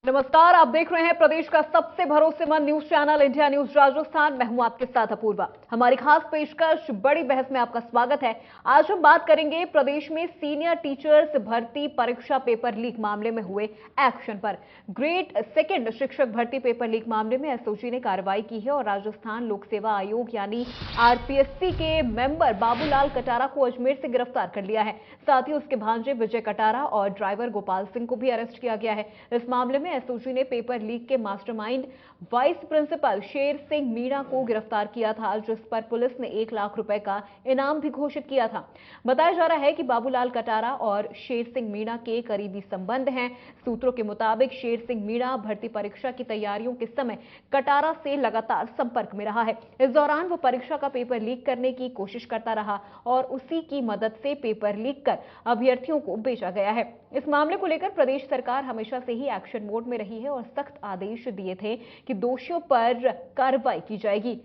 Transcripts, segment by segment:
नमस्कार, आप देख रहे हैं प्रदेश का सबसे भरोसेमंद news channel India news Rajasthan. मैं हूं आपके साथ अपूर्वा। हमारी खास पेशकश बड़ी बहस में आपका स्वागत है। आज हम बात करेंगे प्रदेश में सीनियर टीचर्स भर्ती परीक्षा पेपर लीक मामले में हुए एक्शन पर। ग्रेड सेकंड शिक्षक भर्ती पेपर लीक मामले में एसओजी ने कार्रवाई की है और राजस्थान लोक सेवा आयोग यानी आरपीएससी के मेंबर बाबूलाल कटारा को अजमेर से गिरफ्तार कर लिया है। साथ ही उसके भांजे विजय कटारा और ड्राइवर गोपाल सिंह को भी अरेस्ट किया गया है। इस मामले में एसओजी ने पेपर लीक के mastermind vice principal Sher Singh Meena को गिरफ्तार किया था, जिस पर पुलिस ने 1 लाख रुपए का इनाम भी घोषित किया था। बताया जा रहा है कि बाबूलाल कटारा और शेर सिंह मीणा के करीबी संबंध हैं। सूत्रों के मुताबिक शेर सिंह मीणा भर्ती परीक्षा की तैयारियों के समय कटारा से लगातार संपर्क में रहा है। इस दौरान वो परीक्षा का पेपर लीक करने की कोशिश करता रहा और उसी की मदद से पेपर लीक कर अभ्यर्थियों को बेचा गया है। इस मामले को लेकर प्रदेश सरकार हमेशा से ही एक्शन मोड में रही है और सख्त आदेश दिए थे कि दोषियों पर कार्रवाई की जाएगी।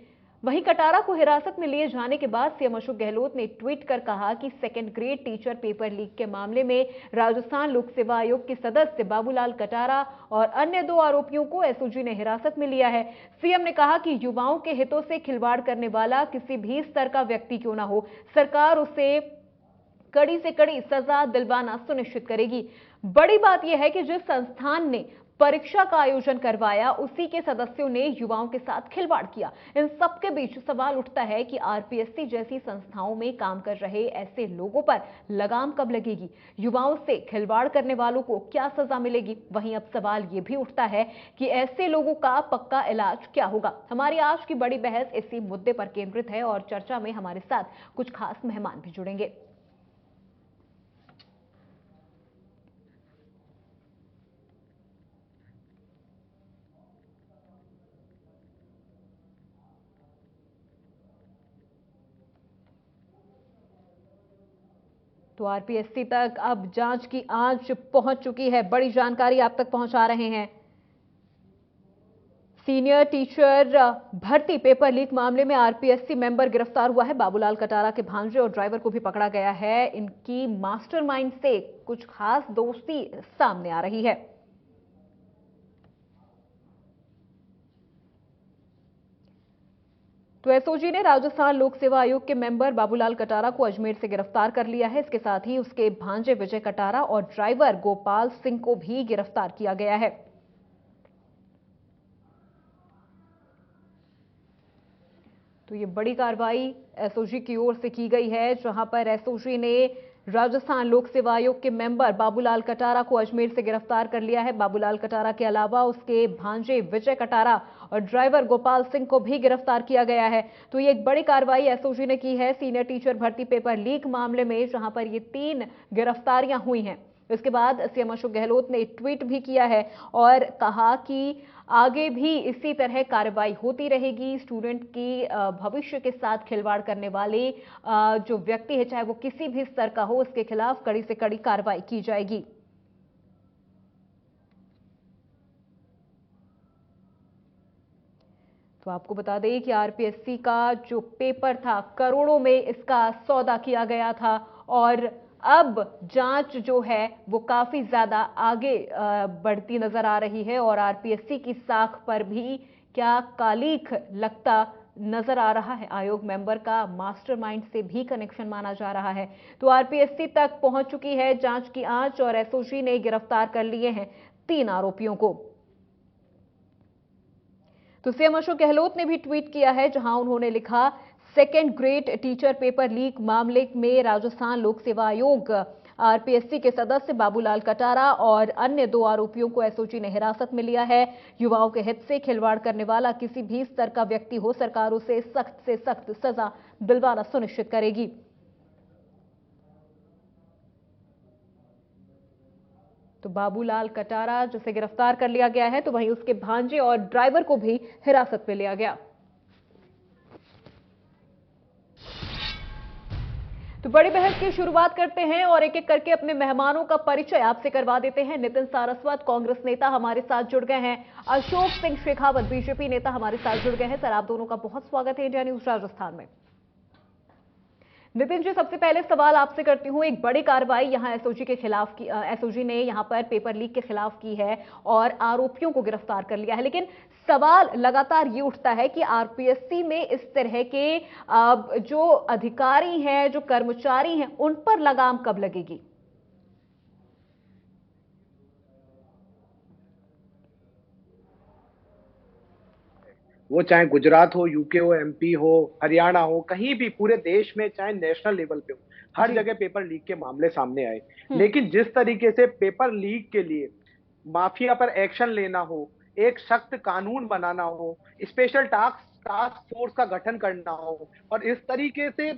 वहीं कटारा को हिरासत में लिए जाने के बाद सीएम अशोक गहलोत ने ट्वीट कर कहा कि second grade teacher paper leak के मामले में राजस्थान लोक सेवा आयोग के सदस्य बाबूलाल कटारा और अन्य 2 आरोपियों को एसओजी ने हिरासत में लिया है। सीएम ने कहा कि युवाओं के हितों से खिलवाड़ करने वाला किसी भी स्तर का व्यक्ति क्यों ना हो, सरकार उसे कड़ी से कड़ी सजा दिलवाना सुनिश्चित करेगी। बड़ी बात यह है कि जिस संस्थान ने परीक्षा का आयोजन करवाया उसी के सदस्यों ने युवाओं के साथ खिलवाड़ किया। इन सबके बीच सवाल उठता है कि आरपीएससी जैसी संस्थाओं में काम कर रहे ऐसे लोगों पर लगाम कब लगेगी, युवाओं से खिलवाड़ करने वालों को क्या सजा मिलेगी। वहीं अब सवाल यह भी उठता है कि ऐसे लोगों का पक्का इलाज क्या होगा। हमारी आज की बड़ी बहस इसी मुद्दे पर केंद्रित है और चर्चा में हमारे साथ कुछ खास मेहमान भी जुड़ेंगे। तो आरपीएससी तक अब जांच की आंच पहुंच चुकी है। बड़ी जानकारी आप तक पहुंचा रहे हैं। सीनियर टीचर भर्ती पेपर लीक मामले में आरपीएससी मेंबर गिरफ्तार हुआ है। बाबूलाल कटारा के भांजे और ड्राइवर को भी पकड़ा गया है। इनकी मास्टरमाइंड से कुछ खास दोस्ती सामने आ रही है। तो एसओजी ने राजस्थान लोक सेवा आयोग के मेंबर बाबूलाल कटारा को अजमेर से गिरफ्तार कर लिया है। इसके साथ ही उसके भांजे विजय कटारा और ड्राइवर गोपाल सिंह को भी गिरफ्तार किया गया है। तो ये बड़ी कार्रवाई एसओजी की ओर से की गई है, जहां पर एसओजी ने राजस्थान लोक सेवा आयोग के मेंबर बाबूलाल कटारा को अजमेर से गिरफ्तार कर लिया है। बाबूलाल कटारा के अलावा उसके भांजे विजय कटारा और ड्राइवर गोपाल सिंह को भी गिरफ्तार किया गया है। तो ये एक बड़ी कार्रवाई एसओजी ने की है सीनियर टीचर भर्ती पेपर लीक मामले में, जहां पर ये 3 गिरफ्तारियां हुई हैं। इसके बाद सीएम अशोक गहलोत ने ट्वीट भी किया है और कहा कि आगे भी इसी तरह कार्रवाई होती रहेगी। स्टूडेंट की भविष्य के साथ खिलवाड़ करने वाले जो व्यक्ति है, चाहे वो किसी भी स्तर का हो, उसके खिलाफ कड़ी से कड़ी कार्रवाई की जाएगी। तो आपको बता दें कि आरपीएससी का जो पेपर था, करोड़ों में इसका सौदा किया गया था और अब जांच जो है वो काफी ज्यादा आगे बढ़ती नजर आ रही है और आरपीएससी की साख पर भी क्या कालीख लगता नजर आ रहा है। आयोग मेंबर का मास्टरमाइंड से भी कनेक्शन माना जा रहा है। तो आरपीएससी तक पहुंच चुकी है जांच की आंच और एसओजी ने गिरफ्तार कर लिए हैं 3 आरोपियों को। तो सीएम अशोक गहलोत ने भी ट्वीट किया है, जहां उन्होंने लिखा, second grade teacher paper leak मामले में राजस्थान लोक सेवा आयोग आरपीएससी के सदस्य बाबूलाल कटारा और अन्य 2 आरोपियों को एसओजी ने हिरासत में लिया है। युवाओं के हित से खिलवाड़ करने वाला किसी भी स्तर का व्यक्ति हो, सरकार उसे सख्त से सख्त सजा दिलवाना सुनिश्चित करेगी। तो बाबूलाल कटारा जिसे गिरफ्तार कर लिया गया है, तो वहीं उसके भांजे और ड्राइवर को भी हिरासत में लिया गया। तो बड़ी बहस की शुरुआत करते हैं और एक एक करके अपने मेहमानों का परिचय आपसे करवा देते हैं। नितिन सारस्वत कांग्रेस नेता हमारे साथ जुड़ गए हैं। अशोक सिंह शेखावत बीजेपी नेता हमारे साथ जुड़ गए हैं। सर, आप दोनों का बहुत स्वागत है इंडिया न्यूज राजस्थान में। विपिन जी, सबसे पहले सवाल आपसे करती हूँ। एक बड़ी कार्रवाई यहाँ एसओजी के खिलाफ की, एसओजी ने यहाँ पर पेपर लीक के खिलाफ की है और आरोपियों को गिरफ्तार कर लिया है, लेकिन सवाल लगातार ये उठता है कि आरपीएससी में इस तरह के जो अधिकारी हैं, जो कर्मचारी हैं, उन पर लगाम कब लगेगी? वो चाहे गुजरात हो, यूके हो, एमपी हो, हरियाणा हो, कहीं भी पूरे देश में, चाहे नेशनल लेवल पे हो, हर जगह पेपर लीक के मामले सामने आए। लेकिन जिस तरीके से पेपर लीक के लिए माफिया पर एक्शन लेना हो, एक सख्त कानून बनाना हो, स्पेशल टास्क फोर्स का गठन करना हो, और इस तरीके से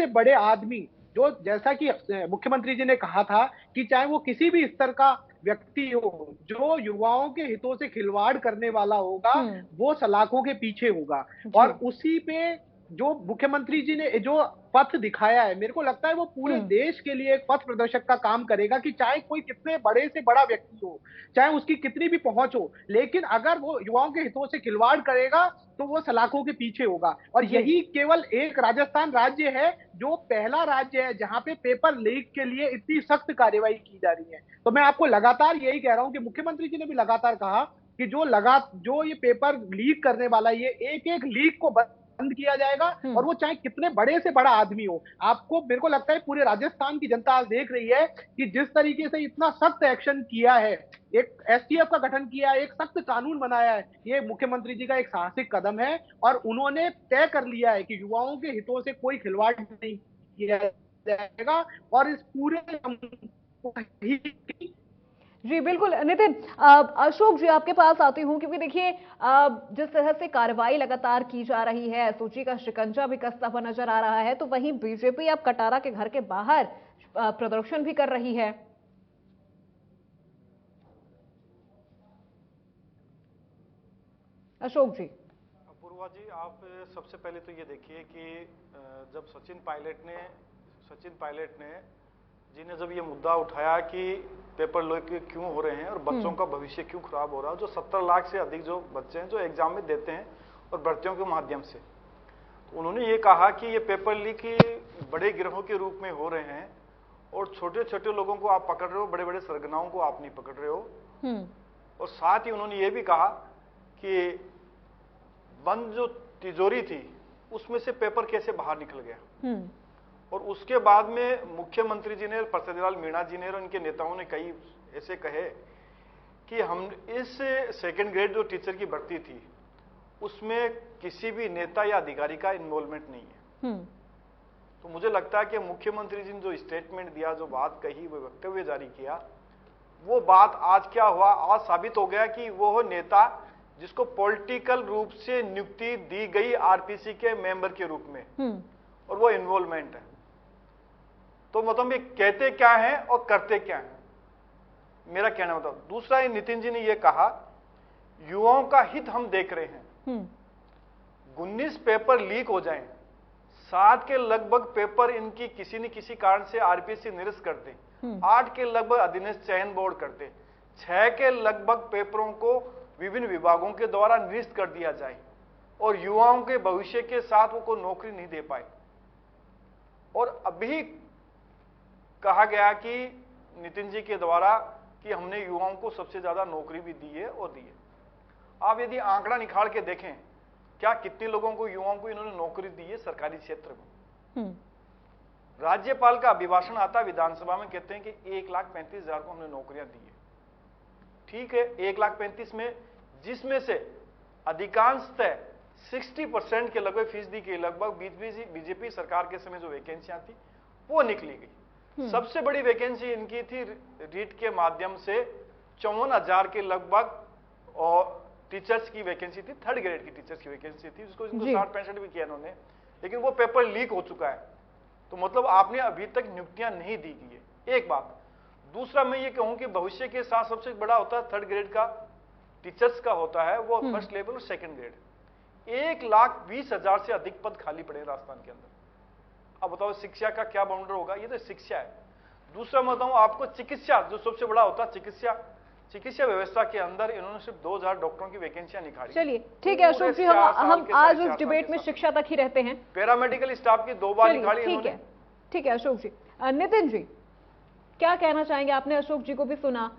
बड़े आदमी, जो जैसा कि मुख्यमंत्री जी ने कहा था कि चाहे वो किसी भी स्तर का व्यक्ति हो, जो युवाओं के हितों से खिलवाड़ करने वाला होगा, वो सलाखों के पीछे होगा। और उसी पे जो मुख्यमंत्री जी ने जो पथ दिखाया है, मेरे को लगता है वो पूरे देश के लिए एक पथ प्रदर्शक का काम करेगा कि चाहे कोई कितने बड़े से बड़ा व्यक्ति हो, चाहे उसकी कितनी भी पहुंच हो, लेकिन अगर वो युवाओं के हितों से खिलवाड़ करेगा तो वो सलाखों के पीछे होगा। और यही केवल एक राजस्थान राज्य है जो पहला राज्य है जहां पे पेपर लीक के लिए इतनी सख्त कार्रवाई की जा रही है। तो मैं आपको लगातार यही कह रहा हूं कि मुख्यमंत्री जी ने भी लगातार कहा कि जो ये पेपर लीक करने वाला है, ये एक एक लीक को बंद किया जाएगा, और वो चाहे कितने बड़े से बड़ा आदमी हो। आपको, मेरे को लगता है पूरे राजस्थान की जनता आज देख रही है कि जिस तरीके से इतना सख्त एक्शन किया है, एक एसटीएफ का गठन किया है, एक सख्त कानून बनाया है, ये मुख्यमंत्री जी का एक साहसिक कदम है। और उन्होंने तय कर लिया है कि युवाओं के हितों से कोई खिलवाड़ नहीं किया जाएगा, और इस पूरे जी बिल्कुल। नितिन, अशोक जी आपके पास आती हूँ, क्योंकि देखिए जिस तरह से कार्रवाई लगातार की जा रही है, एसओजी का शिकंजा भी कसता हुआ नजर आ रहा है, तो वहीं बीजेपी अब कटारा के घर के बाहर प्रदर्शन भी कर रही है। अशोक जी। अपूर्वा जी, आप सबसे पहले तो ये देखिए कि जब सचिन पायलट ने जिन्हें जब ये मुद्दा उठाया कि पेपर लीक क्यों हो रहे हैं और बच्चों का भविष्य क्यों खराब हो रहा है, जो 70 लाख से अधिक जो बच्चे हैं जो एग्जाम में देते हैं और भर्तियों के माध्यम से, तो उन्होंने ये कहा कि ये पेपर लीक बड़े गिरोह के रूप में हो रहे हैं और छोटे छोटे लोगों को आप पकड़ रहे हो, बड़े बड़े सरगनाओं को आप नहीं पकड़ रहे हो। और साथ ही उन्होंने ये भी कहा कि बंद जो तिजोरी थी उसमें से पेपर कैसे बाहर निकल गया। और उसके बाद में मुख्यमंत्री जी ने, परसादीलाल मीणा जी ने और उनके नेताओं ने कई ऐसे कहे कि हम इस सेकंड ग्रेड जो टीचर की भर्ती थी उसमें किसी भी नेता या अधिकारी का इन्वॉल्वमेंट नहीं है। तो मुझे लगता है कि मुख्यमंत्री जी ने जो स्टेटमेंट दिया, जो बात कही, वो वक्तव्य जारी किया, वो बात आज क्या हुआ, आज साबित हो गया कि वो नेता जिसको पॉलिटिकल रूप से नियुक्ति दी गई आरपीसी के मेंबर के रूप में, और वो इन्वॉल्वमेंट है। तो मतलब ये कहते क्या है और करते क्या है, मेरा कहना बताओ। दूसरा, नितिन जी ने ये कहा युवाओं का हित हम देख रहे हैं। 19 पेपर लीक हो जाएं, 7 के लगभग पेपर इनकी किसी न किसी कारण से आरपीएससी निरस्त करते, 8 के लगभग अधीनस्थ चयन बोर्ड करते, 6 के लगभग पेपरों को विभिन्न विभागों के द्वारा निरस्त कर दिया जाए और युवाओं के भविष्य के साथ वो को नौकरी नहीं दे पाए। और अभी कहा गया कि नितिन जी के द्वारा कि हमने युवाओं को सबसे ज्यादा नौकरी भी दी है और दी है। आप यदि आंकड़ा निकाल के देखें, क्या कितने लोगों को, युवाओं को इन्होंने नौकरी दी है सरकारी क्षेत्र में। राज्यपाल का अभिभाषण आता विधानसभा में, कहते हैं कि 1,35,000 को हमने नौकरियां दी है। ठीक है, 1,35,000 में जिसमें से अधिकांशतः 60% के लगभग फीसदी के लगभग बीजेपी सरकार के समय जो वैकेंसियां थी वो निकली गई। सबसे बड़ी वैकेंसी इनकी थी रीट के माध्यम से 54,000 के लगभग और टीचर्स की वैकेंसी थी, 3rd ग्रेड की टीचर्स की वैकेंसी थी, जिसको 60-65 भी किया इन्होंने, लेकिन वो पेपर लीक हो चुका है। तो मतलब आपने अभी तक नियुक्तियां नहीं दी गई है, एक बात। दूसरा, मैं ये कहूं कि भविष्य के साथ सबसे बड़ा होता है 3rd ग्रेड का टीचर्स का होता है, वो 1st लेवल और 2nd ग्रेड। 1,20,000 से अधिक पद खाली पड़े राजस्थान के अंदर। अब बताओ शिक्षा का क्या बाउंडर होगा, ये तो शिक्षा है। दूसरा मैं बताऊं आपको, चिकित्सा जो सबसे बड़ा होता है, चिकित्सा व्यवस्था के अंदर इन्होंने सिर्फ 2,000 डॉक्टरों की वैकेंसियां निकाली। चलिए ठीक है अशोक जी, हम आज उस डिबेट में शिक्षा तक ही रहते हैं। पैरामेडिकल स्टाफ की 2 बार निकाली इन्होंने, ठीक है अशोक जी। नितिन जी, क्या कहना चाहेंगे? आपने अशोक जी को भी सुना,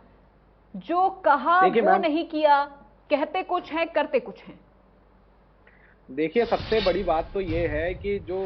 जो कहा वो नहीं किया, कहते कुछ हैं करते कुछ हैं। देखिए, सबसे बड़ी बात तो ये है कि जो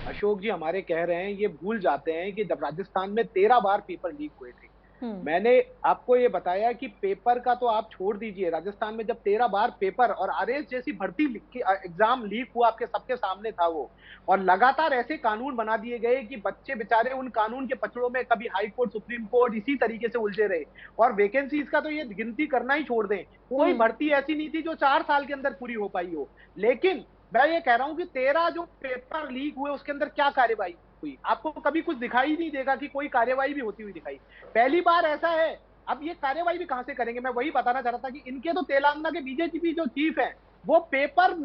अशोक जी हमारे कह रहे हैं, ये भूल जाते हैं कि जब राजस्थान में 13 बार पेपर लीक हुए थे। मैंने आपको ये बताया कि पेपर का तो आप छोड़ दीजिए, राजस्थान में जब 13 बार पेपर और आरएस जैसी भर्ती एग्जाम लीक हुआ, आपके सबके सामने था वो। और लगातार ऐसे कानून बना दिए गए कि बच्चे बेचारे उन कानून के पचड़ों में कभी हाई कोर्ट, सुप्रीम कोर्ट इसी तरीके से उलझे रहे। और वैकेंसीज का तो ये गिनती करना ही छोड़ दें, कोई भर्ती ऐसी नहीं थी जो 4 साल के अंदर पूरी हो पाई हो। लेकिन मैं ये कह रहा हूं कि 13 जो पेपर लीक हुए उसके अंदर क्या कार्रवाई हुई? आपको कभी कुछ दिखाई नहीं देगा कि कोई कार्रवाई भी होती हुई दिखाई। पहली बार ऐसा है। अब ये कार्रवाई भी कहां से करेंगे? मैं वही बताना चाह रहा था कि इनके तो तेलंगाना के बीजेपी जो चीफ है वो पेपर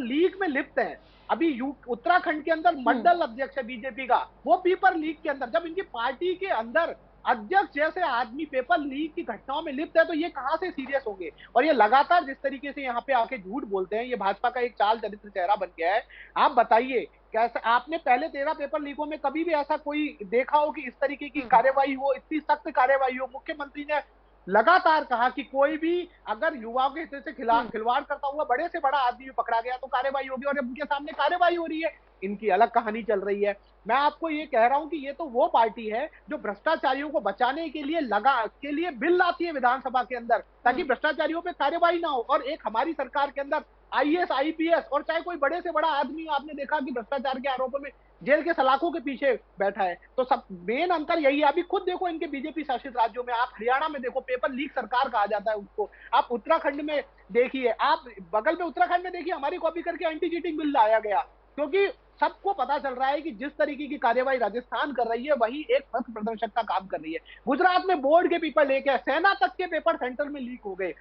लीक में लिप्त है। अभी उत्तराखंड के अंदर मंडल अध्यक्ष है बीजेपी का, वो पेपर लीक के अंदर, जब इनकी पार्टी के अंदर अध्यक्ष जैसे आदमी पेपर लीक की घटनाओं में लिप्त है, तो ये कहां से सीरियस होंगे? और ये लगातार जिस तरीके से यहाँ पे आके झूठ बोलते हैं, ये भाजपा का एक चाल चरित्र चेहरा बन गया है। आप बताइए, कैसे आपने पहले 13 पेपर लीकों में कभी भी ऐसा कोई देखा हो कि इस तरीके की कार्रवाई हो, इतनी सख्त कार्रवाई हो? मुख्यमंत्री ने लगातार कहा कि कोई भी अगर युवाओं के हित से खिलवाड़ करता हुआ बड़े से बड़ा आदमी पकड़ा गया तो कार्रवाई होगी, और उनके सामने कार्रवाई हो रही है। इनकी अलग कहानी चल रही है। मैं आपको ये कह रहा हूं कि ये तो वो पार्टी है जो भ्रष्टाचारियों को बचाने के लिए बिल लाती है विधानसभा के अंदर, ताकि भ्रष्टाचारियों पे कार्रवाई ना हो। और एक हमारी सरकार के अंदर आईएएस, आईपीएस और चाहे कोई बड़े से बड़ा आदमी आपने देखा कि भ्रष्टाचार के आरोपों में जेल के सलाखों के पीछे बैठा है। तो सब मेन अंतर यही है। अभी खुद देखो इनके बीजेपी शासित राज्यों में, आप हरियाणा में देखो पेपर लीक सरकार कहा जाता है उसको, आप उत्तराखंड में देखिए, आप बगल में उत्तराखंड में देखिए, हमारी कॉपी करके एंटी चीटिंग बिल लाया गया, क्योंकि सबको पता चल रहा है कि जिस तरीके की कार्रवाई राजस्थान कर रही है वही एक पथ प्रदर्शक का काम कर रही है। गुजरात में बोर्ड के पेपर लेके सेना तक के पेपर सेंटर में लीक हो गए।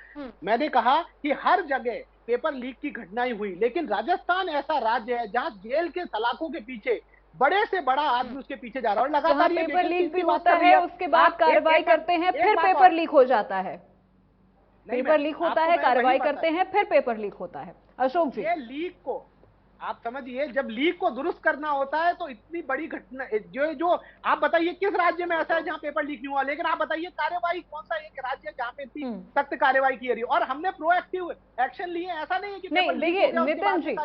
मैंने कहा कि हर जगह पेपर लीक की घटनाएं हुई, लेकिन राजस्थान ऐसा राज्य है जहां जेल के सलाखों के पीछे बड़े से बड़ा आदमी उसके पीछे जा रहा है। और लगातार ये पेपर लीक भी होता है, उसके बाद कार्रवाई करते हैं, फिर पेपर लीक हो जाता है। पेपर लीक होता है, कार्रवाई करते हैं, फिर पेपर लीक होता है। अशोक जी, ये लीक को आप समझिए, जब लीक को दुरुस्त करना होता है तो इतनी बड़ी घटना जो आप बताइए किस राज्य में ऐसा है जहां पेपर लीक नहीं हुआ? लेकिन आप बताइए कार्रवाई कौन सा एक राज्य है जहां पे इतनी सख्त कार्रवाई की रही है? और हमने प्रोएक्टिव एक्शन लिए, ऐसा नहीं है कि नहीं। देखिए नितिन जी,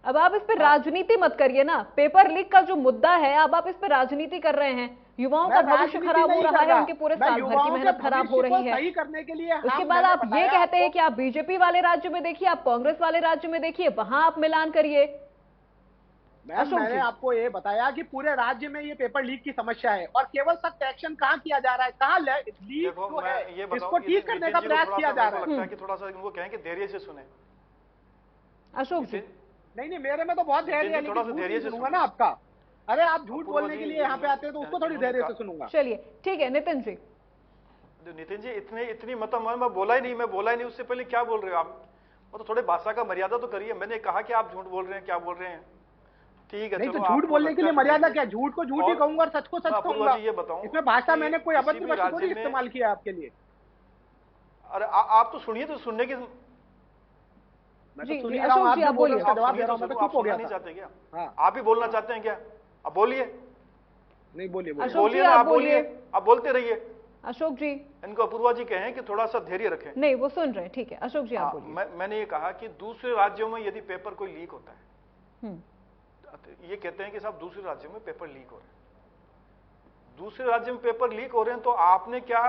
अब आप इस पर राजनीति मत करिए ना। पेपर लीक का जो मुद्दा है, अब आप इस पर राजनीति कर रहे हैं। युवाओं का भविष्य खराब हो रहा है, उनके पूरे साल भर की मेहनत खराब हो रही है। सही करने के लिए उसके बाद आप ये कहते हैं कि आप बीजेपी वाले राज्य में देखिए, आप कांग्रेस वाले राज्य में देखिए, वहां आप मिलान करिए। मैंने आपको ये बताया कि पूरे राज्य में ये पेपर लीक की समस्या है, और केवल सख्त एक्शन कहाँ किया जा रहा है, कहाँ लीक जो है इसको ठीक करने का प्रयास किया जा रहा है। लगता है कि थोड़ा सा इनको कहें कि धैर्य से सुने। अशोक जी, नहीं, मेरे में तो बहुत धैर्य है, थोड़ा सा धैर्य से सुनूंगा ना आपका। अरे आप झूठ बोलने के लिए यहाँ पे आते हैं तो उसको थोड़ी धैर्य से सुनूंगा। चलिए ठीक है। नितिन जी, इतनी मतलब मैं बोला ही नहीं, उससे पहले क्या बोल रहे हो आप? वो तो थोड़े भाषा का मर्यादा तो करिए। मैंने कहा कि आप झूठ बोल रहे हैं, क्या बोल रहे हैं? ठीक है, नहीं तो झूठ बोलने के लिए मर्यादा क्या? झूठ को झूठ ही कहूंगा और सच को सच कहूंगा। ये बताऊं, इसमें भाषा मैंने कोई अभद्र भाषा थोड़ी इस्तेमाल किया आपके लिए। अरे आप तो सुनिए, तो सुनने की मैं तो सुन रहा हूं, आप बोलिए, उसका जवाब दे रहा हूं। मैं तो चुप हो गया। नहीं चाहते क्या? आप ही बोलना चाहते हैं क्या? अब बोलिए। नहीं बोलिए, बोलिए ना, आप बोलिए, आप बोलते रहिए। अशोक जी, इनको अपूर्वा जी कहें कि थोड़ा सा धैर्य रखें। नहीं, वो सुन रहे हैं। ठीक है अशोक जी, आप बोलिए। मैंने ये कहा कि दूसरे राज्यों में यदि पेपर कोई लीक होता है, ये कहते हैं कि साहब दूसरे राज्यों में पेपर लीक हो रहे हैं, दूसरे राज्य में पेपर लीक हो रहे हैं, तो आपने क्या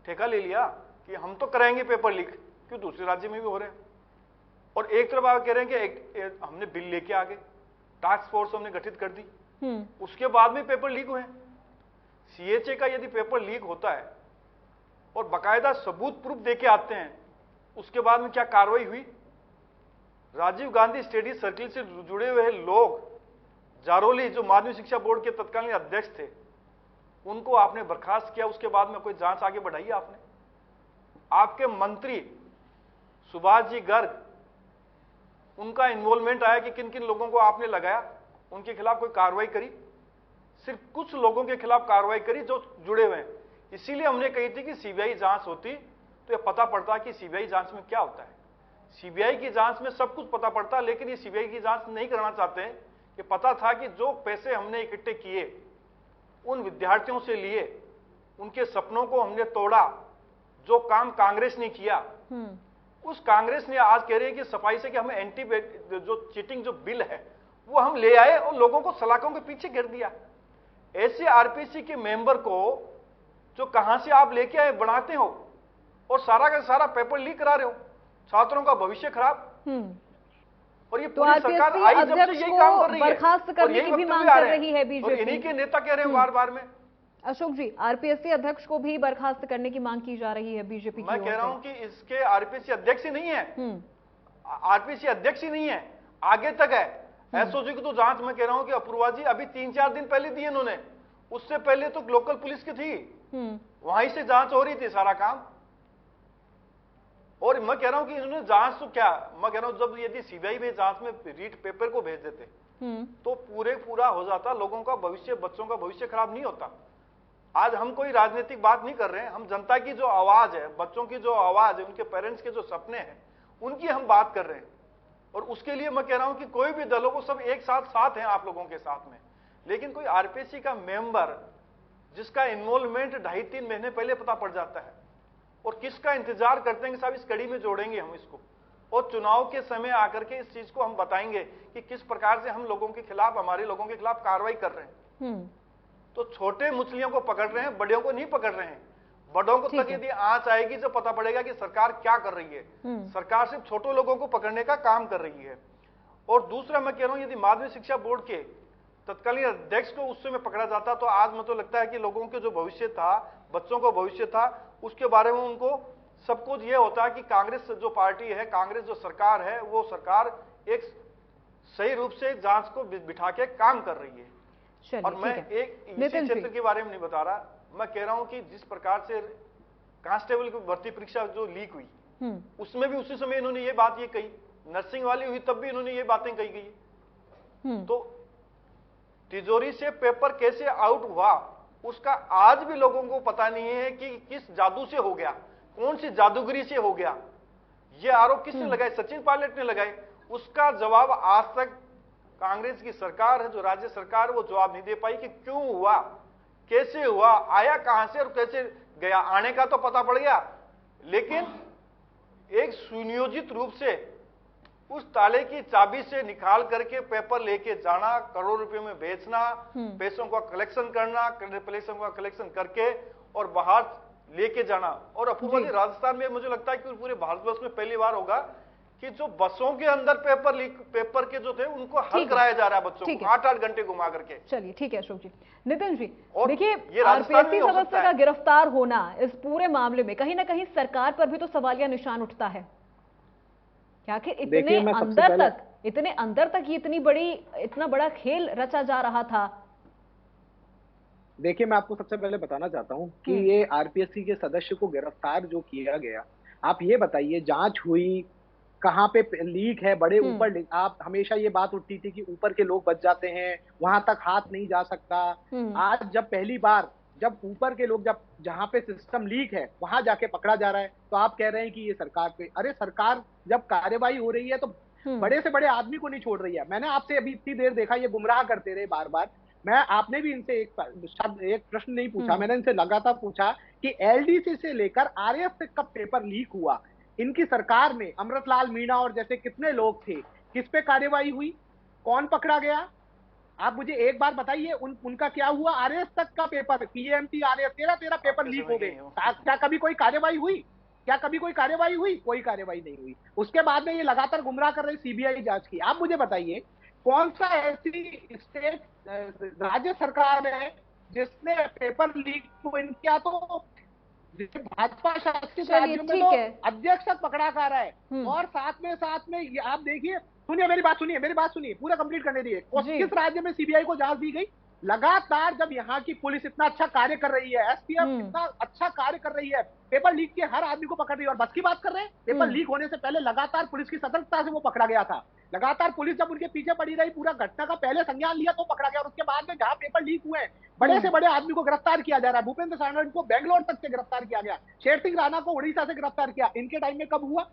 ठेका ले लिया कि हम तो कराएंगे पेपर लीक, क्यों दूसरे राज्य में भी हो रहे हैं? और एक तरफ आप कह रहे हैं कि हमने बिल लेके आ गए, टास्क फोर्स हमने गठित कर दी, उसके बाद में पेपर लीक हुए। सीएचए का यदि पेपर लीक होता है और बाकायदा सबूत प्रूफ देके आते हैं, उसके बाद में क्या कार्रवाई हुई? राजीव गांधी स्टडी सर्किल से जुड़े हुए लोग, जारोली जो माध्यमिक शिक्षा बोर्ड के तत्कालीन अध्यक्ष थे, उनको आपने बर्खास्त किया। उसके बाद में कोई जांच आगे बढ़ाई आपने? आपके मंत्री सुभाष जी गर्ग, उनका इन्वॉल्वमेंट आया कि किन किन लोगों को आपने लगाया, उनके खिलाफ कोई कार्रवाई करी? सिर्फ कुछ लोगों के खिलाफ कार्रवाई करी जो जुड़े हुए हैं। इसीलिए हमने कही थी कि सीबीआई जांच होती तो यह पता पड़ता कि सीबीआई जांच में क्या होता है। सीबीआई की जांच में सब कुछ पता पड़ता, लेकिन ये सीबीआई की जांच नहीं करना चाहते हैं कि पता था कि जो पैसे हमने इकट्ठे किए उन विद्यार्थियों से लिए, उनके सपनों को हमने तोड़ा, जो काम कांग्रेस ने किया, उस कांग्रेस ने आज कह रही है कि सफाई से कि हमें एंटी जो चीटिंग जो बिल है वो हम ले आए और लोगों को सलाखों के पीछे गिर दिया। ऐसे आरपीसी के मेंबर को जो कहां से आप लेके आए बनाते हो और सारा का सारा पेपर लीक करा रहे हो, छात्रों का भविष्य खराब। और ये पूरी सरकार आई जब से यही काम कर रही है, बर्खास्त करने की भी मांग कर रही है बीजेपी। और इन्हीं के नेता कह रहे हैं बार बार में। अशोक जी, आरपीएससी अध्यक्ष को भी बर्खास्त करने की मांग की जा रही है बीजेपी की ओर से। मैं कह रहा हूं कि इसके आरपीएससी अध्यक्ष ही नहीं है, आरपीएससी अध्यक्ष ही नहीं है, आगे तक है। एसओजी की तो जांच मैं कह रहा हूं कि अपूर्वा जी अभी 3-4 दिन पहले दी इन्होंने, उससे पहले तो लोकल पुलिस की थी, वहीं से जांच हो रही थी सारा काम। और मैं कह रहा हूं कि इन्होंने जांच तो क्या, मैं कह रहा हूं जब यदि सीबीआई में जांच में रीट पेपर को भेज देते तो पूरा हो जाता, लोगों का भविष्य, बच्चों का भविष्य खराब नहीं होता। आज हम कोई राजनीतिक बात नहीं कर रहे हैं, हम जनता की जो आवाज है, बच्चों की जो आवाज है, उनके पेरेंट्स के जो सपने हैं उनकी हम बात कर रहे हैं। और उसके लिए मैं कह रहा हूं कि कोई भी दलों को सब एक साथ हैं आप लोगों के साथ में, लेकिन कोई आरपीएससी का मेंबर जिसका इन्वॉल्वमेंट 2.5-3 महीने पहले पता पड़ जाता है और किसका इंतजार करते हैं कि साहब इस कड़ी में जोड़ेंगे हम इसको, और चुनाव के समय आकर के इस चीज को हम बताएंगे कि किस प्रकार से हम लोगों के खिलाफ, हमारे लोगों के खिलाफ कार्रवाई कर रहे हैं। तो छोटे मछलियों को पकड़ रहे हैं, बड़ों को नहीं पकड़ रहे हैं। बड़ों को तक यदि आंच आएगी जब पता पड़ेगा कि सरकार क्या कर रही है। सरकार सिर्फ छोटे लोगों को पकड़ने का काम कर रही है। और दूसरा मैं कह रहा हूं, यदि माध्यमिक शिक्षा बोर्ड के तत्कालीन अध्यक्ष को उस समय पकड़ा जाता तो आज मुझे लगता है कि लोगों के जो भविष्य था, बच्चों का भविष्य था, उसके बारे में उनको सब कुछ ये होता है कि कांग्रेस जो पार्टी है, कांग्रेस जो सरकार है, वो सरकार एक सही रूप से जांच को बिठा के काम कर रही है। और मैं एक इसी क्षेत्र के बारे में नहीं बता रहा, मैं कह रहा हूं कि जिस प्रकार से कांस्टेबल की भर्ती परीक्षा जो लीक हुई उसमें भी उसी समय इन्होंने ये बात ये कही, नर्सिंग वाली हुई तब भी इन्होंने ये बातें कही गई। तो तिजोरी से पेपर कैसे आउट हुआ उसका आज भी लोगों को पता नहीं है कि किस जादू से हो गया, कौन सी जादूगरी से हो गया। ये आरोप किसने लगाए? सचिन पायलट ने लगाए। उसका जवाब आज तक कांग्रेस की सरकार है, जो राज्य सरकार, वो जवाब नहीं दे पाई कि क्यों हुआ, कैसे हुआ, आया कहां से और कैसे गया। आने का तो पता पड़ गया, लेकिन एक सुनियोजित रूप से उस ताले की चाबी से निकाल करके पेपर लेके जाना, करोड़ रुपए में बेचना, पैसों का कलेक्शन करना, पैसों का कलेक्शन करके और बाहर लेके जाना। और अपूर्वा जी, राजस्थान में मुझे लगता है कि पूरे भारतवर्ष में पहली बार होगा कि जो बसों के अंदर पेपर लीक, पेपर के जो थे उनको हल कराया जा रहा है बच्चों को 8-8 घंटे घुमा करके। चलिए ठीक है अशोक जी। नितिन जी, और देखिए ये आरपीएससी सदस्य का गिरफ्तार होना इस पूरे मामले में कहीं ना कहीं सरकार पर भी तो सवालिया निशान उठता है। क्या कि इतने अंदर तक ये इतना बड़ा खेल रचा जा रहा था। देखिए, मैं आपको सबसे पहले बताना चाहता हूं कि ये आरपीएससी के सदस्य को गिरफ्तार जो किया गया, आप ये बताइए जांच हुई कहां पे लीक है, बड़े ऊपर, आप हमेशा ये बात उठती थी कि ऊपर के लोग बच जाते हैं, वहां तक हाथ नहीं जा सकता। आज जब पहली बार जब ऊपर के लोग, जब जहां पे सिस्टम लीक है वहां जाके पकड़ा जा रहा है, तो आप कह रहे हैं कि ये सरकार पे, अरे सरकार जब कार्यवाही हो रही है तो बड़े से बड़े आदमी को नहीं छोड़ रही है। मैंने आपसे अभी इतनी देर देखा ये गुमराह करते रहे बार बार। आपने भी इनसे एक प्रश्न नहीं पूछा, मैंने इनसे लगातार पूछा कि एलडीसी से लेकर आरएएफ तक का पेपर लीक हुआ, इनकी सरकार में अमृतलाल मीणा और जैसे कितने लोग थे, किस पे कार्यवाही हुई, कौन पकड़ा गया? आप मुझे एक बार बताइए उनका क्या हुआ? आरएएस तक का paper, PMT RAS 13 paper leak हो गए, क्या कभी कोई कार्यवाही हुई? क्या कभी कोई कार्यवाही हुई? कोई कार्यवाही नहीं हुई। उसके बाद में ये लगातार गुमराह कर रही सीबीआई जांच की। आप मुझे बताइए कौन सा ऐसी स्टेट राज्य सरकार है जिसने पेपर लीक को किया? तो भाजपा शासित राज्यों में तो अध्यक्ष तक पकड़ा जा रहा है। और साथ में आप देखिए, सुनिए मेरी बात सुनिए, पूरा कंप्लीट करने दीजिए। किस राज्य में सीबीआई को जांच दी गई? लगातार जब यहाँ की पुलिस इतना अच्छा कार्य कर रही है, एसटीएफ इतना अच्छा कार्य कर रही है, पेपर लीक के हर आदमी को पकड़ रही है। और बस की बात कर रहे हैं, पेपर लीक होने से पहले लगातार पुलिस की सतर्कता से वो पकड़ा गया था। लगातार पुलिस जब उनके पीछे पड़ी रही, पूरा घटना का पहले संज्ञान लिया तो पकड़ा गया। और उसके बाद में जहां पेपर लीक हुए बड़े से बड़े आदमी को गिरफ्तार किया जा रहा है। भूपेंद्र सारंग को बेंगलोर तक से गिरफ्तार किया गया, शेर सिंह राणा को उड़ीसा से गिरफ्तार किया। इनके टाइम में कब हुआ?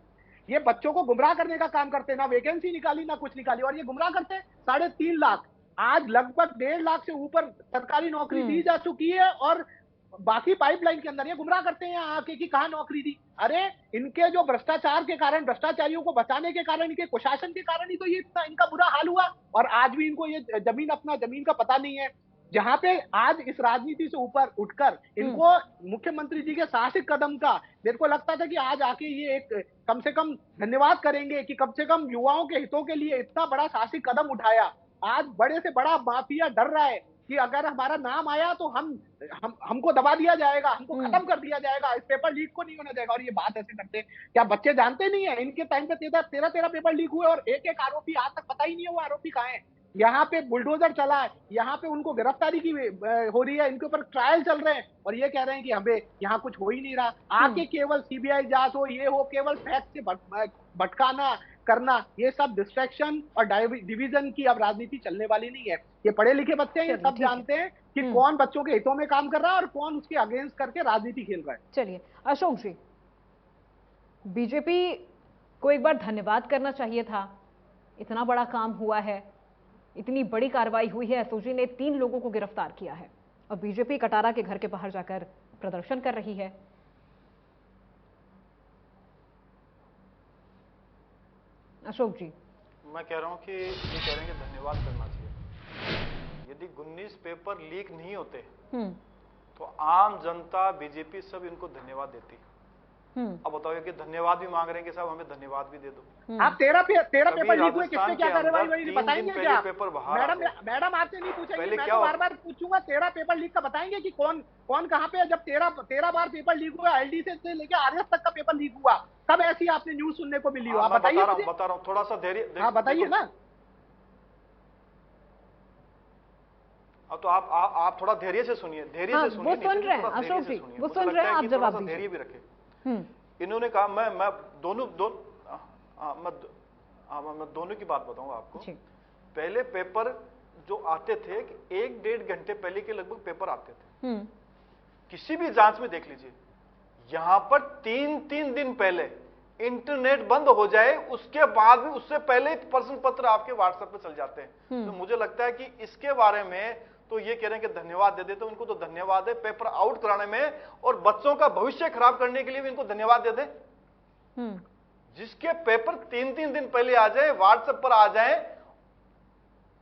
ये बच्चों को गुमराह करने का काम करते, ना वैकेंसी निकाली ना कुछ निकाली, और ये गुमराह करते 3.5 लाख आज लगभग 1.5 लाख से ऊपर सरकारी नौकरी दी जा चुकी है, और बाकी पाइपलाइन के अंदर ये गुमराह करते हैं यहाँ आके कि कहाँ नौकरी दी। अरे इनके जो भ्रष्टाचार के कारण, भ्रष्टाचारियों को बचाने के कारण, इनके कुशासन के कारण ही तो ये इतना इनका बुरा हाल हुआ, और आज भी इनको ये जमीन का पता नहीं है। जहां पे आज इस राजनीति से ऊपर उठकर इनको मुख्यमंत्री जी के साहसिक कदम का मेरे को लगता था कि आज आके ये एक कम से कम धन्यवाद करेंगे कि कम से कम युवाओं के हितों के लिए इतना बड़ा साहसिक कदम उठाया। आज बड़े से बड़ा माफिया डर रहा है कि अगर हमारा नाम आया तो हमको दबा दिया जाएगा, हमको खत्म कर दिया जाएगा, इस पेपर लीक को नहीं होने देगा। और ये बात ऐसे करते हैं, क्या बच्चे जानते नहीं है इनके टाइम पे 13 पेपर लीक हुए और एक एक आरोपी आज तक पता ही नहीं है वो आरोपी कहाँ है। यहाँ पे बुलडोजर चला है, यहाँ पे उनको गिरफ्तारी की हो रही है, इनके ऊपर ट्रायल चल रहे हैं, और ये कह रहे हैं कि हमें यहाँ कुछ हो ही नहीं रहा। आके केवल सीबीआई जांच हो, ये हो, केवल फैक्ट से भटकाना करना, ये सब डिस्ट्रैक्शन और डिवीजन की अब राजनीति चलने वाली नहीं है। ये पढ़े लिखे बच्चे हैं, ये सब जानते हैं कि कौन बच्चों के हितों में काम कर रहा है और कौन उसके अगेंस्ट करके राजनीति खेल रहा है। चलिए अशोक जी, बीजेपी को एक बार धन्यवाद करना चाहिए था, इतना बड़ा काम हुआ है, इतनी बड़ी कार्रवाई हुई है, एसओजी ने 3 लोगों को गिरफ्तार किया है और बीजेपी कटारा के घर के बाहर जाकर प्रदर्शन कर रही है। अशोक जी, मैं कह रहा हूं कि ये कह रहे हैं कि धन्यवाद करना चाहिए। यदि 19 पेपर लीक नहीं होते तो आम जनता, बीजेपी सब इनको धन्यवाद देती। अब बताओ कि धन्यवाद भी मांग रहे हैं कि साहब हमें धन्यवाद भी दे दो। आप 13 पेपर लीक हुए, किसने क्या कार्रवाई हुई बताएंगे क्या? पेपर बाहर मैडम आपसे नहीं पूछेंगे, मैं तो बार-बार पूछूंगा। 13 पेपर लीक का बताएंगे कि कौन कहां पे है? जब 13 बार पेपर लीक हुआ, एलडी से लेके आरएस तक का पेपर लीक हुआ, कब ऐसी आपने न्यूज सुनने को मिली हो? आप बताइए। बता रहा हूं, थोड़ा सा धैर्य। हाँ बताइए ना। अब तो आप थोड़ा धैर्य से सुनिए, धैर्य से सुनिए। वो सुन रहे हैं अशोक जी, वो सुन रहे हैं, आप जवाब दीजिए। धैर्य भी रखें। इन्होंने कहा मैं दोनों की बात बताऊंगा आपको। पहले पेपर जो आते थे कि 1-1.5 घंटे पहले के लगभग पेपर आते थे। किसी भी जांच में देख लीजिए, यहां पर 3-3 दिन पहले इंटरनेट बंद हो जाए, उसके बाद भी उससे पहले प्रश्न पत्र आपके व्हाट्सएप पे चल जाते हैं। तो मुझे लगता है कि इसके बारे में तो ये कह रहे हैं कि धन्यवाद दे दे, तो उनको तो धन्यवाद है पेपर आउट कराने में, और बच्चों का भविष्य खराब करने के लिए भी इनको धन्यवाद दे दें। जिसके पेपर 3-3 दिन पहले आ जाए, व्हाट्सएप पर आ जाए,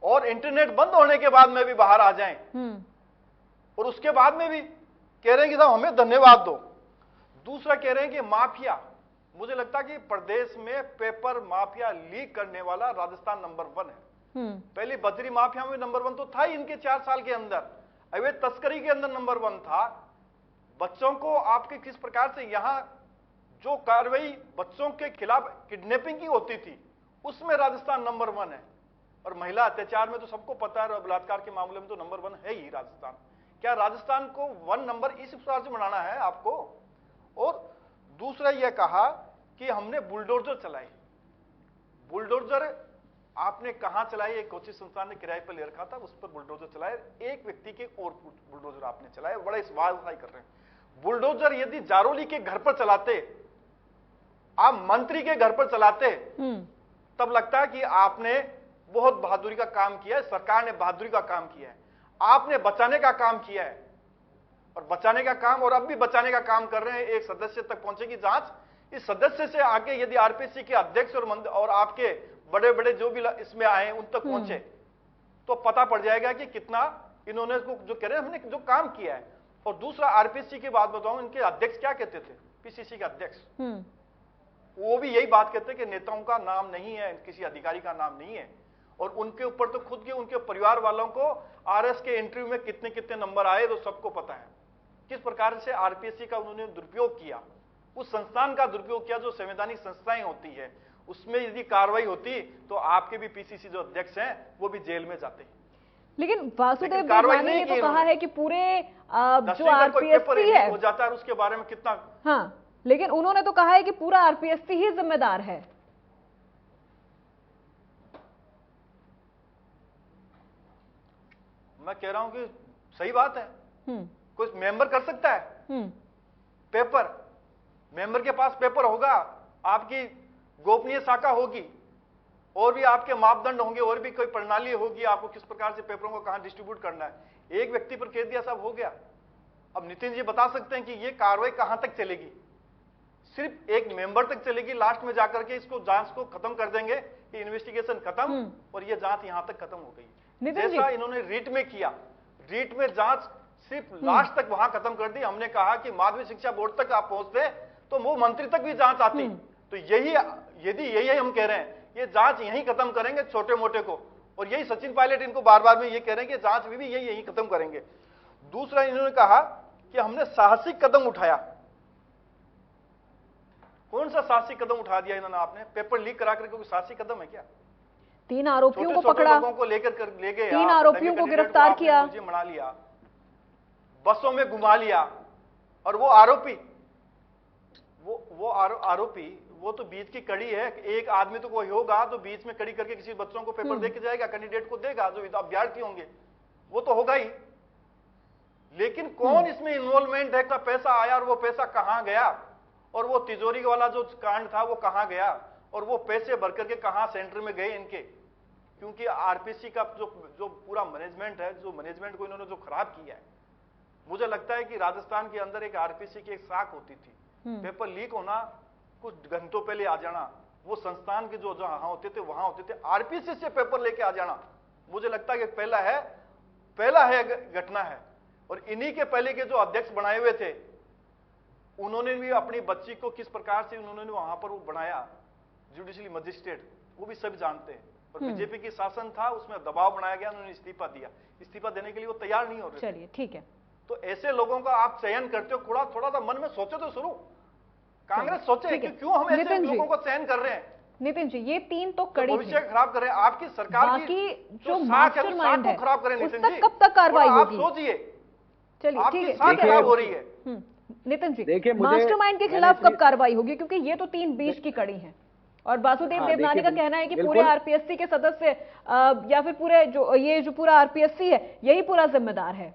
और इंटरनेट बंद होने के बाद में भी बाहर आ जाएं, और उसके बाद में भी कह रहे हैं कि साहब हमें धन्यवाद दो। दूसरा कह रहे हैं कि माफिया, मुझे लगता है कि प्रदेश में पेपर माफिया लीक करने वाला राजस्थान नंबर 1 है। पहले बजरी माफिया में नंबर 1 तो था ही इनके 4 साल के अंदर, अवैध तस्करी के अंदर नंबर 1 था। बच्चों को आपके किस प्रकार से यहां जो कार्रवाई बच्चों के खिलाफ किडनैपिंग की होती थी, उसमें राजस्थान नंबर 1 है। और महिला अत्याचार में तो सबको पता है, और बलात्कार के मामले में तो नंबर 1 है ही राजस्थान। क्या राजस्थान को 1 नंबर इस प्रकार से बनाना है आपको? और दूसरा यह कहा कि हमने बुलडोजर चलाई। बुलडोजर आपने कहां चलाई? एक कोचिंग संस्थान ने किराए पर ले रखा था, उस पर बुलडोजर चलाए, एक व्यक्ति के और बुलडोजर आपने चलाए, बड़ा सवाल कर रहे हैं। बुलडोजर यदि जारोली के घर पर चलाते, आप मंत्री के घर पर चलाते, तब लगता है कि आपने बहुत बहादुरी का काम किया है, सरकार ने बहादुरी का काम किया है, आपने बचाने का काम किया है, और बचाने का काम, और अब भी बचाने का काम कर रहे हैं। एक सदस्य तक पहुंचेगी जांच, इस सदस्य से आगे यदि आरपीसी के अध्यक्ष और आपके बड़े बड़े जो भी इसमें आए उन तक पहुंचे, तो पता पड़ जाएगा कि कितना इन्होंने जो कह रहे हैं हमने जो काम किया है। और दूसरा आरपीसी की बात बताऊं, इनके अध्यक्ष क्या कहते थे, पीसीसी के अध्यक्ष, वो भी यही बात कहते हैं कि नेताओं का नाम नहीं है, किसी अधिकारी का नाम नहीं है, और उनके ऊपर तो खुद के उनके परिवार वालों को आरएस के इंटरव्यू में कितने कितने नंबर आए तो सबको पता है। किस प्रकार से आरपीएससी का उन्होंने दुरुपयोग किया, उस संस्थान का दुरुपयोग किया जो संवैधानिक संस्थाएं होती है, उसमें यदि कार्रवाई होती तो आपके भी पीसीसी जो अध्यक्ष हैं वो भी जेल में जाते। लेकिन वासुदेव देवनानी ने तो कहा है कि पूरे जो आरपीएससी है हो जाता है, उसके बारे में कितना, हाँ, लेकिन उन्होंने तो कहा है कि पूरा आरपीएससी ही जिम्मेदार है। मैं कह रहा हूं कि सही बात है, कोई मेंबर कर सकता है पेपर, मेंबर के पास पेपर होगा, आपकी गोपनीय शाखा होगी, और भी आपके मापदंड होंगे, और भी कोई प्रणाली होगी, आपको किस प्रकार से पेपरों को कहां डिस्ट्रीब्यूट करना है। एक व्यक्ति पर कह दिया सब हो गया। अब नितिन जी बता सकते हैं कि ये कार्रवाई कहां तक चलेगी? सिर्फ एक मेंबर तक चलेगी, लास्ट में जाकर के इसको जांच को खत्म कर देंगे कि इन्वेस्टिगेशन खत्म और ये जांच यहां तक खत्म हो गई। जैसा इन्होंने रीट में किया, रीट में जांच सिर्फ लास्ट तक वहां खत्म कर दी। हमने कहा कि माध्यमिक शिक्षा बोर्ड तक आप पहुंचते तो वो मंत्री तक भी जांच आती। तो यही हम कह रहे हैं, ये जांच यहीं खत्म करेंगे छोटे मोटे को, और यही सचिन पायलट इनको बार बार में ये कह रहे हैं कि जांच भी यही खत्म करेंगे। दूसरा इन्होंने कहा कि हमने साहसिक कदम उठाया। कौन सा साहसिक कदम उठा दिया इन्होंने? आपने पेपर लीक करा करके कोई साहसिक कदम है क्या? 3 आरोपियों को छोटे पकड़ा, लोगों को लेकर ले गए, 3 आरोपियों को गिरफ्तार किया, मुझे मना लिया, बसों में घुमा लिया, और वो आरोपी वो तो बीच की कड़ी है। एक आदमी तो कोई होगा तो बीच में कड़ी करके किसी बच्चों को पेपर देके जाएगा, कैंडिडेट को देगा, जो अभ्यर्थी होंगे वो तो होगा ही। लेकिन कौन इसमें इन्वॉल्वमेंट है, का पैसा आया और वो पैसा कहां गया, और वो तिजोरी वाला जो कांड था वो कहां गया, और वो पैसे भर करके कहां सेंटर में गए इनके। क्योंकि आरपीसी का जो पूरा मैनेजमेंट है, जो मैनेजमेंट को इन्होंने जो खराब किया है, मुझे लगता है कि राजस्थान के अंदर एक आरपीसी की एक शाख होती थी, पेपर लीक होना, कुछ घंटों पहले आ जाना, वो संस्थान के जो जहां होते थे वहां होते थे, आरपीसी से पेपर लेके आ जाना, मुझे लगता है कि पहला है घटना है। और इन्हीं के पहले के जो अध्यक्ष बनाए हुए थे, उन्होंने भी अपनी बच्ची को किस प्रकार से उन्होंने वहां पर वो बनाया, जुडिशियल मजिस्ट्रेट, वो भी सब जानते हैं। और बीजेपी की शासन था, उसमें दबाव बनाया गया, उन्होंने इस्तीफा दिया। इस्तीफा देने के लिए वो तैयार नहीं हो रहे। चलिए ठीक है। तो ऐसे लोगों का आप चयन करते हो, थोड़ा सा मन में सोचो तो शुरू। कांग्रेस सोचे कि क्यों हम ऐसे लोगों को चयन कर रहे हैं। नितिन जी, ये 3 तो कड़ी भविष्य खराब कर रहे हैं आपकी सरकार की, जो मास्टरमाइंड है खराब करें। नितिन जी कब तक कार्रवाई होगी? आप सोचिए, चलिए ठीक है, साथ खराब हो रही है। नितिन जी, मास्टरमाइंड के खिलाफ कब कार्रवाई होगी? क्योंकि ये तो 3 बीच की कड़ी है, और वासुदेव देवनानी का कहना है कि पूरे आरपीएससी के सदस्य या फिर पूरे जो पूरा आरपीएससी है, यही पूरा जिम्मेदार है।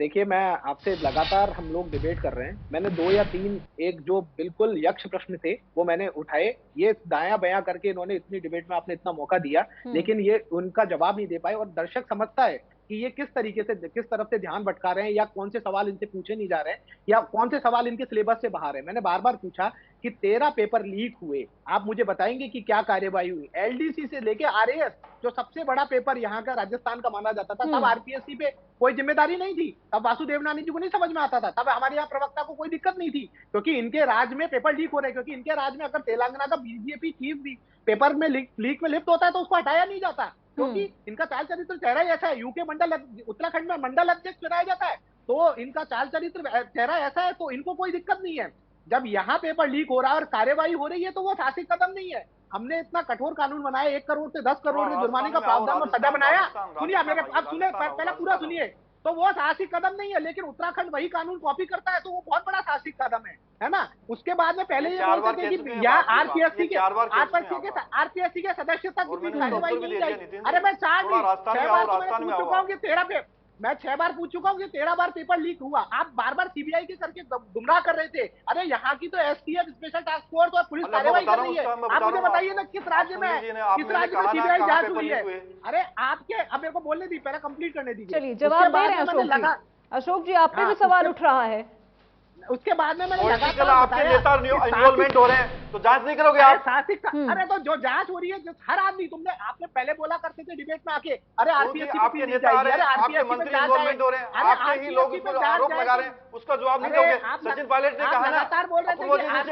देखिए, मैं आपसे लगातार हम लोग डिबेट कर रहे हैं। मैंने 2 या 3 एक जो बिल्कुल यक्ष प्रश्न थे वो मैंने उठाए। ये दायां बयां करके इन्होंने इतनी डिबेट में आपने इतना मौका दिया, लेकिन ये उनका जवाब नहीं दे पाए। और दर्शक समझता है कि ये किस तरीके से, किस तरफ से ध्यान भटका रहे हैं, या कौन से सवाल इनसे पूछे नहीं जा रहे हैं, या कौन से सवाल इनके सिलेबस से बाहर है। मैंने बार बार पूछा कि 13 पेपर लीक हुए, आप मुझे बताएंगे कि क्या कार्यवाही हुई? एलडीसी से लेके आरएएस, जो सबसे बड़ा पेपर यहाँ का राजस्थान का माना जाता था, तब आरपीएससी पे कोई जिम्मेदारी नहीं थी। तब वासुदेव नानी जी को नहीं समझ में आता था, तब हमारे यहाँ प्रवक्ता को कोई दिक्कत नहीं थी, क्योंकि इनके राज में पेपर लीक हो रहे हैं। क्योंकि इनके राज में अगर तेलंगाना का बीजेपी चीफ भी पेपर में लीक में लिप्त होता है तो उसको हटाया नहीं जाता, क्योंकि इनका चाल चरित्र चेहरा ही ऐसा है। यूके मंडल, उत्तराखंड में मंडल अध्यक्ष चुनाया जाता है, तो इनका चाल चरित्र चेहरा ऐसा है, तो इनको कोई दिक्कत नहीं है। जब यहाँ पेपर लीक हो रहा है और कार्यवाही हो रही है तो वो साहसिक कदम नहीं है। हमने इतना कठोर कानून बनाया, 1 करोड़ से 10 करोड़ के जुर्माने का प्रावधान और सजा बनाया। सुनिए मेरे, अब सुनिए, पहला पूरा सुनिए, तो वो साहसिक कदम नहीं है। लेकिन उत्तराखंड वही कानून कॉपी करता है, तो वो बहुत बड़ा साहसिक कदम है ना। उसके बाद में पहले ये बोलते थे कि यहाँ आरपीएससी के सदस्य तक कार्यवाही नहीं चाहिए। अरे मैं 6 बार पूछ चुका हूँ कि 6 बार पूछ चुका हूँ कि 13 बार पेपर लीक हुआ। आप बार बार सीबीआई के करके गुमराह कर रहे थे। अरे यहाँ की तो एसटीएफ, स्पेशल टास्क फोर्स, और पुलिस कार्रवाई कर रही है। आप मुझे बताइए ना, किस राज्य में सीबीआई जांच हुई है? अरे आपके, अब मेरे को बोलने दी, पहले कंप्लीट करने दीजिए। चलिए, जवाब दे रहे हैं अशोक जी, आप पे भी सवाल उठ रहा है। उसके बाद में मैंने लगातार आपके नेता इन्वॉल्वमेंट हो रहे हैं, तो जांच नहीं करोगे आप? अरे तो जो जांच हो रही है, हर आदमी, आपने पहले बोला करते थे डिबेट में आके, अरे आरपीएससी आपके नेता आ रहे हैं, आपके मंत्री इन्वॉल्वमेंट हो रहे हैं, आपके ही लोग उस पर आरोप लगा रहे हैं, उसका जवाब नहीं दोगे? सचिन पायलट ने कहा ना,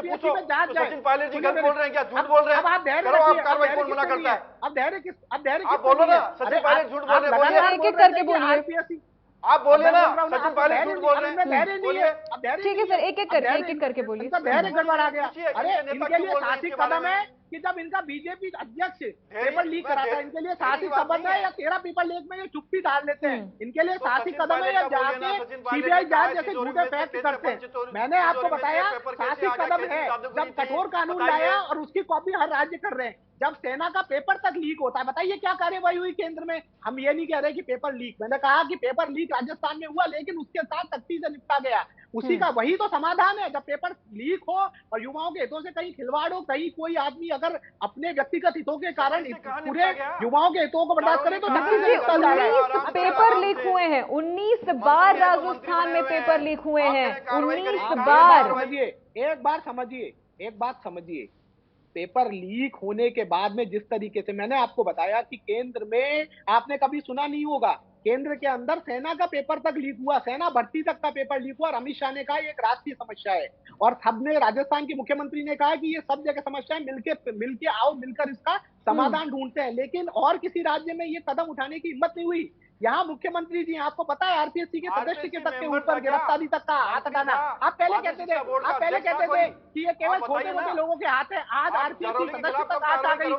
पूछो सचिन पायलट जी गलत बोल रहे हैं क्या, झूठ बोल रहे हैं? करो आप कार्रवाई, कौन मना करता है? अब धैर्य आप बोलो ना, सचिन पायलट झूठ बोल रहे हैं, एक एक करके बोलिए। आप बोलिए ना, सचिन पायलट झूठ बोल रहे हैं, बोलिए। ठीक है सर, एक एक करके बोलिए। धैर्य गड़बड़ा गया। अरे इनके लिए साहसिक कदम है कि जब इनका बीजेपी अध्यक्ष पेपर लीक कराता है, इनके लिए साहसिक कदम है, या 13 पेपर लीक में ये चुप्पी डाल लेते हैं, इनके लिए साहसिक कदम है, या जाके सीबीआई जांच जैसे झूठे फैक्ट करते हैं। मैंने आपको बताया साहसिक कदम है जब कठोर कानून लाया और उसकी कॉपी हर राज्य कर रहे हैं। जब सेना का पेपर तक लीक होता है, बताइए क्या कार्यवाही हुई केंद्र में? हम ये नहीं कह रहे कि पेपर लीक, मैंने कहा कि पेपर लीक राजस्थान में हुआ, लेकिन उसके साथ सख्ती से निपटा गया। उसी का वही तो समाधान है। जब पेपर लीक हो और युवाओं के हितों से कहीं खिलवाड़ हो, कहीं कोई आदमी अगर अपने व्यक्तिगत हितों के कारण पूरे युवाओं के हितों को बर्बाद करे तो नितिन जी, 19 पेपर लीक हुए हैं, 19 बार राजस्थान में पेपर लीक हुए हैं, 19 बार। समझिए, एक बात समझिए, पेपर लीक होने के बाद में जिस तरीके से मैंने आपको बताया कि केंद्र में आपने कभी सुना नहीं होगा, केंद्र के अंदर सेना का पेपर तक लीक हुआ, सेना भर्ती तक का पेपर लीक हुआ और अमित शाह ने कहा ये एक राष्ट्रीय समस्या है और सबने, राजस्थान के मुख्यमंत्री ने कहा कि ये सब जगह समस्या है, मिलके आओ, मिलकर इसका समाधान ढूंढते हैं। लेकिन और किसी राज्य में ये कदम उठाने की हिम्मत नहीं हुई। यहाँ मुख्यमंत्री जी, आपको पता है आरपीएससी के सदस्य के तक के ऊपर गिरफ्तारी तक का हाथ हटाना। आप पहले कहते थे कि ये केवल छोटे मोटे लोगों के हाथ है, आज आरपीएससी सदस्य तक हाथ आ गई।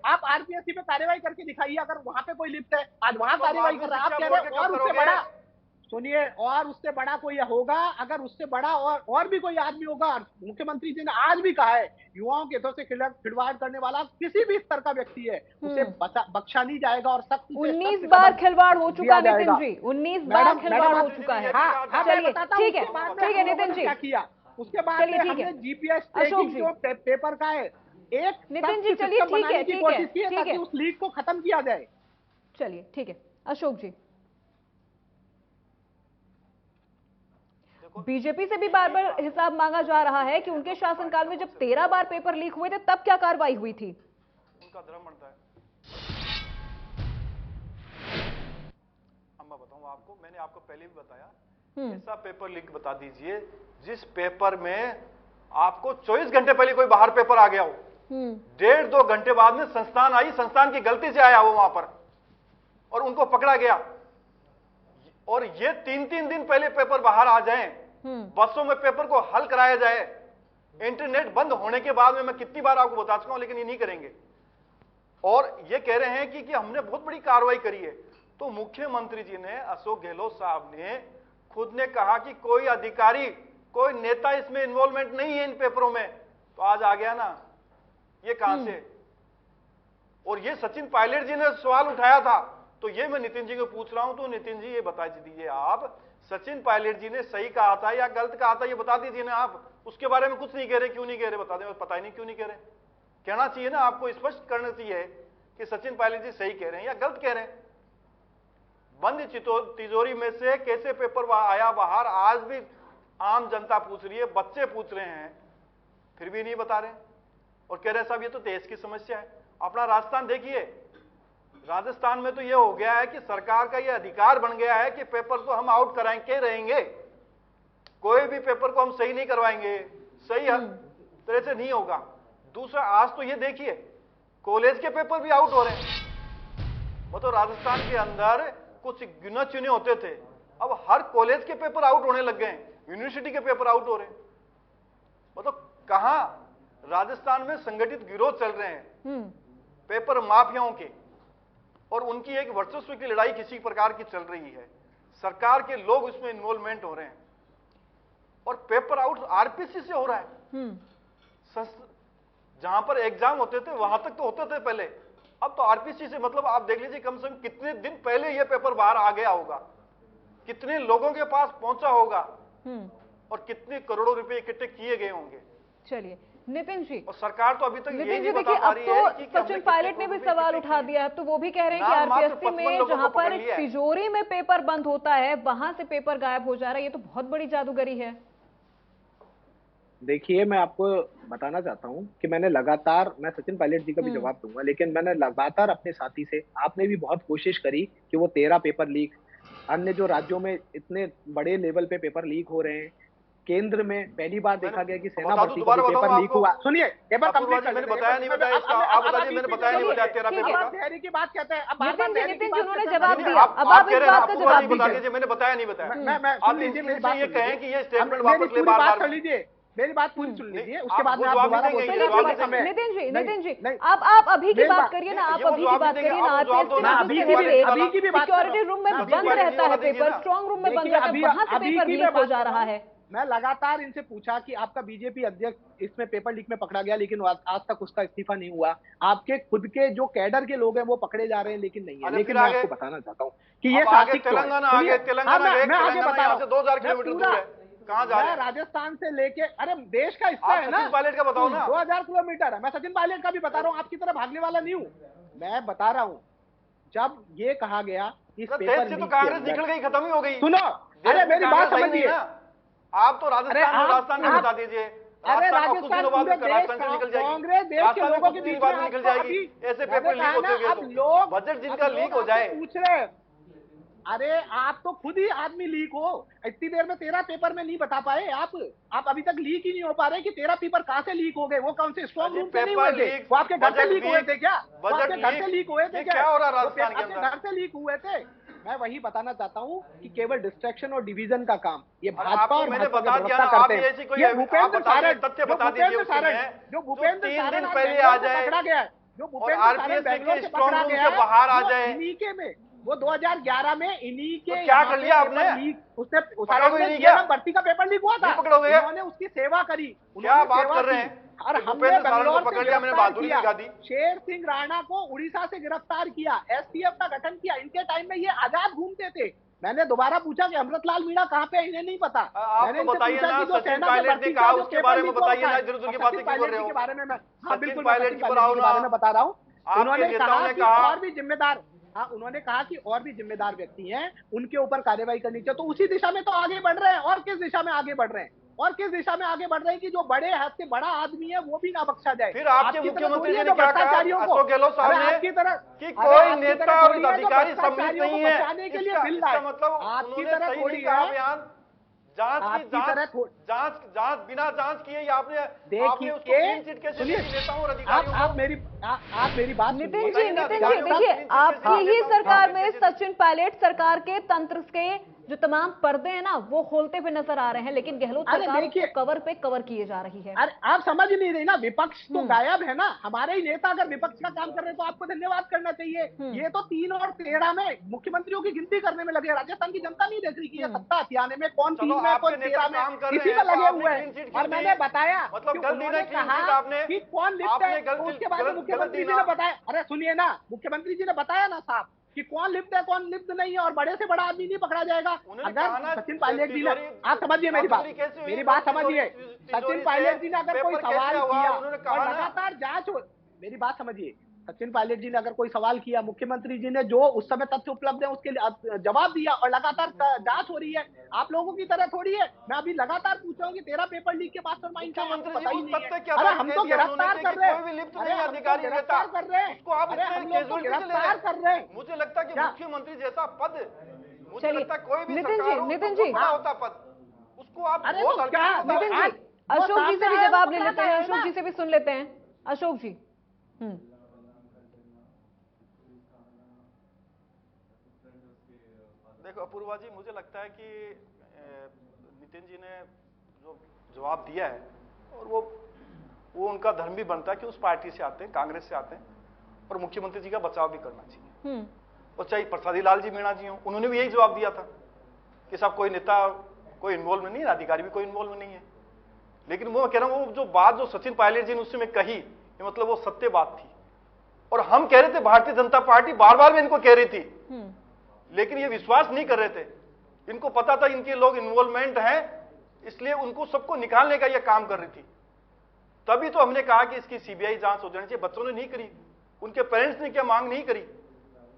आप आरपीएससी पे कार्रवाई करके दिखाइए अगर वहां पे कोई लिप्त है, आज वहां कार्रवाई कर रहा है। आप कह रहे हैं और उससे बड़ा, सुनिए, और उससे बड़ा कोई होगा, अगर उससे बड़ा और भी कोई आदमी होगा, मुख्यमंत्री जी ने आज भी कहा है युवाओं के हितों से खिलवाड़ करने वाला किसी भी स्तर का व्यक्ति है उसे बख्शा नहीं जाएगा और सख्त 19 बार खिलवाड़ हो चुका नितिन जी, 19 बार खिलवाड़ हो चुका है। चलिए ठीक है नितिन जी, क्या किया उसके बाद हमने जीपीएस जो पेपर का है एक नितिन जी, चलिए ठीक है ताकि उस लीक को खत्म किया जाए। चलिए ठीक है अशोक जी, बीजेपी से भी बार बार हिसाब मांगा जा रहा है कि उनके शासनकाल में जब 13 बार पेपर लीक हुए थे तब क्या कार्रवाई हुई थी। उनका धर्म बनता है। मैं बताऊं आपको, मैंने आपको पहले भी बताया, ऐसा पेपर लीक बता दीजिए जिस पेपर में आपको 24 घंटे पहले कोई बाहर पेपर आ गया हो, 1.5-2 घंटे बाद में संस्थान आई, संस्थान की गलती से आया वो वहां पर और उनको पकड़ा गया, और ये 3-3 दिन पहले पेपर बाहर आ जाएं, बसों में पेपर को हल कराया जाए, इंटरनेट बंद होने के बाद में, मैं कितनी बार आपको बता चुका हूं, लेकिन ये नहीं करेंगे और ये कह रहे हैं कि हमने बहुत बड़ी कार्रवाई करी है। तो मुख्यमंत्री जी ने, अशोक गहलोत साहब ने खुद ने कहा कि कोई अधिकारी, कोई नेता इसमें इन्वॉल्वमेंट नहीं है इन पेपरों में, तो आज आ गया ना ये कहां से। और ये सचिन पायलट जी ने सवाल उठाया था, तो ये मैं नितिन जी को पूछ रहा हूं, तो नितिन जी ये बता दीजिए आप, सचिन पायलट जी ने सही कहा था या गलत कहा था, ये बता दीजिए ना आप। उसके बारे में कुछ नहीं कह रहे, क्यों नहीं कह रहे बता दें, पता ही नहीं क्यों नहीं कह रहे। कहना चाहिए ना, आपको स्पष्ट करना चाहिए कि सचिन पायलट जी सही कह रहे हैं या गलत कह रहे हैं। बंद तिजोरी में से कैसे पेपर आया बाहर, आज भी आम जनता पूछ रही है, बच्चे पूछ रहे हैं, फिर भी नहीं बता रहे और कह रहे साहब ये तो देश की समस्या है। अपना राजस्थान देखिए, राजस्थान में तो ये हो गया है कि सरकार का ये अधिकार बन गया है कि पेपर को हम आउट कराएंगे रहेंगे, कोई भी पेपर को हम सही नहीं करवाएंगे, सही तरह से नहीं होगा। दूसरा, आज तो ये देखिए कॉलेज के पेपर भी आउट हो रहे हैं। वो तो राजस्थान के अंदर कुछ गिने चुने होते थे, अब हर कॉलेज के पेपर आउट होने लग गए, यूनिवर्सिटी के पेपर आउट हो रहे हैं। वो तो कहां राजस्थान में संगठित गिरोह चल रहे हैं पेपर माफियाओं के, और उनकी एक वर्चस्व की लड़ाई किसी प्रकार की चल रही है, सरकार के लोग उसमें इन्वॉल्वमेंट हो रहे हैं और पेपर आउट आरपीसी से हो रहा है। जहां पर एग्जाम होते थे वहां तक तो होते थे पहले, अब तो आरपीसी से, मतलब आप देख लीजिए कम से कम कितने दिन पहले यह पेपर बाहर आ गया होगा, कितने लोगों के पास पहुंचा होगा और कितने करोड़ों रुपए इकट्ठे किए गए होंगे। चलिए नितिन जी, और सरकार तो अभी तक नितिन जी देखिए, अब तो सचिन पायलट ने भी सवाल उठा दिया है, तो वो भी कह रहे हैं कि आरपीएससी में जहां पर तिजोरी में पेपर बंद होता है वहां से पेपर गायब हो जा रहा है, ये तो बहुत बड़ी जादूगरी है। देखिए, मैं आपको बताना चाहता हूं कि मैंने लगातार, मैं सचिन पायलट जी का भी जवाब दूंगा, लेकिन मैंने लगातार अपने साथी से, आपने भी बहुत कोशिश करी कि वो 13 पेपर लीक, अन्य जो राज्यों में इतने बड़े लेवल पे पेपर लीक हो रहे हैं, केंद्र में पहली बार देखा गया कि सेना भर्ती का पेपर लीक हुआ। सुनिए, पेपर कंप्लीट कर, मैंने बताया नहीं बताया इसका, आप बताइए, मैंने बताया नहीं बताया 13 पेपर का। तैयारी की बात कहते हैं, अब नितिन जी उन्होंने जवाब दिया, अब आप इस बात का जवाब दीजिए। मैंने बताया नहीं बताया, आप लीजिए मेरी बात, ये कहें कि ये स्टेटमेंट मेरी वापस ले, पूरी बात कर लीजिए, मेरी बात पूरी सुन लीजिए, उसके बाद में आप दोबारा बोलिए। नितिन जी आप अभी की बात करिए ना, आप अभी की बात करिए ना। आरपीएससी सिक्योरिटी रूम में बंद रहता है पेपर, स्ट्रॉन्ग रूम में बंद रहता है, वहां से पेपर लीक हो जा रहा है। मैं लगातार इनसे पूछा कि आपका बीजेपी अध्यक्ष इसमें पेपर लीक में पकड़ा गया, लेकिन आज तक उसका इस्तीफा नहीं हुआ। आपके खुद के जो कैडर के लोग हैं वो पकड़े जा रहे हैं, लेकिन नहीं है। लेकिन मैं आपको बताना चाहता हूँ कि ये तेलंगाना, मैं आगे बता रहा हूँ 2000 किलोमीटर दूर है। कहाँ जा रहे मैं हैं? राजस्थान से लेके, अरे देश का हिस्सा आप है ना, सचिन पायलट का बताओ ना। 2000 किलोमीटर है। मैं सचिन पायलट का भी बता रहा हूँ, आपकी तरह भागने वाला नहीं हूँ। मैं बता रहा हूँ, जब ये कहा गया कि इस देश पेपर से तो लीक के कांग्रेस अंदर, निकल गई, खत्म ही हो गई। सुनो, देश अरे में मेरी बात कांग्रेस है ही नहीं समझिए। ना। आप तो राजस्थान का बता दीजिए। अरे राजस्थान को कुछ राजस्थान दिनों बाद पूरे में राजस्थान से देश निकल का, जाएगी। कांग्रेस देश के राजस्थान में लोगों कुछ के दिनों बीच बाद में में निकल आपको जाएगी। अभी ऐसे मैंने पेपर कहा लीक ना, होते अब हुए लोग, बजट जिनका अब लीक लोग हो जाए। आपसे पूछ रहे हैं, अरे आप तो खुद ही आदमी लीक हो। इतनी देर में 13 पेपर में नहीं बता पाए आप अभी तक लीक ही नहीं हो पा रहे कि 13 पेपर कहाँ से लीक हो गए। वो कौन से स्ट्रॉन्ग रूम से नहीं हुए थे, वो आपके घर से लीक हुए थे क्या? वो आपके घर से लीक हुए थे क्या? क्या हो रहा है वो राजस्थान के आपके अंदर? घर से लीक हुए थे। मैं वही बताना चाहता हूँ कि केवल डिस्ट्रैक्शन और डिवीजन का काम ये भाजपा आपको और मैंने भाजपा बता के दिया प्रवक्ता ना, करते आप हैं। ऐसी कोई ये भूपेंद्र सारण, तथ्य जो बता दीजिए भूपेंद्र उसके सारण, में, जो भूपेंद्र 3 सारण दिन आज पहले बेंगलोर आ से जाए पकड़ा गया है, जो और भूपेंद्र सारण आरपीएस बेंगलोर के से स्ट्रॉन्ग पकड़ा रूम गया से है, बाहर आ वो जाए। इन्हीं के में, वो 2011 में इन्हीं के तो क्या यहाँ कर पे लिया पेपर आपने? लीक, उसने पकड़ोगे सारण में नहीं क्या? जीएनएम भर्ती का पेपर लीक हुआ था, नहीं पकड़ोगे? उन्होंने उसकी सेवा करी, क्या उन्होंने बात सेवा कर रहे की। हैं? और कि हमने भूपेंद्र सारण को बेंगलोर से पकड़ लिया, मैंने गिरफ्तार बहादुरी किया, दिखा दी। शेर सिंह राणा को उड़ीसा से गिरफ्तार किया, एसटीएफ का गठन किया। इनके टाइम में ये आजाद घूमते थे। मैंने दोबारा पूछा कि अमृतलाल मीणा कहाँ पे, इन्हें नहीं पता। आप मैंने तो इनसे बताइए पूछा ना, कि जो सचिन सेना के पायलट ने भर्ती कहा का जो उसके पेपर बारे में लीक हुआ बताइए था, ना, इधर उधर की और बातें सचिन क्यों कर पायलट रहे जी हो? के बारे में मैं, हाँ सचिन बिल्कुल, मैं पायलट सचिन जी पर पायलट आओ जी के ना। बारे में बता रहा हूँ। आपके उन्होंने नेताओं कहा ने कि कहा, और भी जिम्मेदार, हाँ उन्होंने कहा कि और भी जिम्मेदार व्यक्ति हैं, उनके ऊपर कार्रवाई करनी चाहिए। तो उसी दिशा में तो आगे बढ़ रहे हैं। और किस दिशा में आगे बढ़ रहे हैं? और किस दिशा में आगे बढ़ रहे हैं कि जो बड़े हद से बड़ा आदमी है वो भी ना बख्शा जाए। फिर आपके आपकी तरह मुख्यमंत्री थोड़ी है जी ने जो क्या कहा भ्रष्टाचारियों को, अशोक गहलोत साहब अरे ने आपकी तरह कि अरे कोई आपकी नेता तरह और थोड़ी है जो अधिकारी सम्मिलित भ्रष्टाचारियों नहीं को है। बचाने के लिए इसका बिल लाए। मतलब आपकी उन्होंने तरह सही थोड़ी नहीं कहा है, बयान। जांच की आपकी तरह जांच बिना जांच किए आपने देखिए, उसको क्लीन चिट कैसे सुनिए, दी नेताओं और अधिकारियों को? आप मेरी बात नितिन सुनिए। जी देखिए, आपकी ही सरकार में सचिन पायलट सरकार के तंत्र के जो तमाम पर्दे हैं ना वो खोलते हुए नजर आ रहे हैं, लेकिन गहलोत अरे सरकार देखिए, उसको कवर पे कवर किए जा रही है। अरे आप समझ नहीं रही ना, विपक्ष तो गायब है ना। हमारे ही नेता अगर विपक्ष का काम कर रहे हैं तो आपको धन्यवाद करना चाहिए। ये तो 3 और 13 में मुख्यमंत्रियों की गिनती करने में लगे। राजस्थान की जनता नहीं देख रही कि ये सत्ता हथियाने में कौन 3 में कौन 13 में, इसी में लगे हुए हैं। और मैंने बताया मतलब कि उन्होंने कहा कि कौन लिप्त आपने है, तो उसके बाद मुख्यमंत्री जी ने बताया, अरे सुनिए ना, मुख्यमंत्री जी ने बताया ना साहब कि कौन लिप्त है कौन लिप्त नहीं है, और बड़े से बड़ा आदमी नहीं पकड़ा जाएगा। अगर सचिन पायलट जी ने, आप समझिए मेरी बात समझिए, सचिन पायलट जी ने अगर कोई सवाल किया और लगातार जांच हो, मेरी बात समझिए, सचिन पायलट जी ने अगर कोई सवाल किया, मुख्यमंत्री जी ने जो उस समय तथ्य उपलब्ध है उसके लिए जवाब दिया और लगातार जांच हो रही है। आप लोगों की तरह थोड़ी है, मैं अभी लगातार पूछ रहा हूँ कि 13 पेपर लीक के मास्टरमाइंड क्या है, पता ही नहीं है। अरे हम तो गिरफ्तार कर रहे हैं, अरे हम तो गिरफ्तार कर रहे हैं, अरे हम लोग तो गिरफ्तार कर रहे हैं। मुझे लगता है कि मुख्यमंत्री जैसा पद, मुझे लगता है कोई भी नितिन जी बड़ा होता पद, उसको आप बहुत नितिन जी, अशोक जी से भी जवाब ले लेते हैं, अशोक जी से भी सुन लेते हैं। अशोक जी, देखो अपूर्वा जी, मुझे लगता है कि नितिन जी ने जो जवाब दिया है और वो उनका धर्म भी बनता है कि उस पार्टी से आते हैं, कांग्रेस से आते हैं, और मुख्यमंत्री जी का बचाव भी करना चाहिए। और चाहे प्रसादी लाल जी मीणा जी हो, उन्होंने भी यही जवाब दिया था कि साहब कोई नेता कोई इन्वॉल्व नहीं है, अधिकारी भी कोई इन्वॉल्व नहीं है। लेकिन वो कह रहा हूं, वो जो बात जो सचिन पायलट जी ने उस समय कही, ये मतलब वो सत्य बात थी। और हम कह रहे थे, भारतीय जनता पार्टी बार बार में इनको कह रही थी, लेकिन ये विश्वास नहीं कर रहे थे। इनको पता था इनके लोग इन्वॉल्वमेंट हैं, इसलिए उनको सबको निकालने का ये काम कर रही थी। तभी तो हमने कहा कि इसकी सीबीआई जांच हो जानी चाहिए। बच्चों ने नहीं करी, उनके पेरेंट्स ने क्या मांग नहीं करी।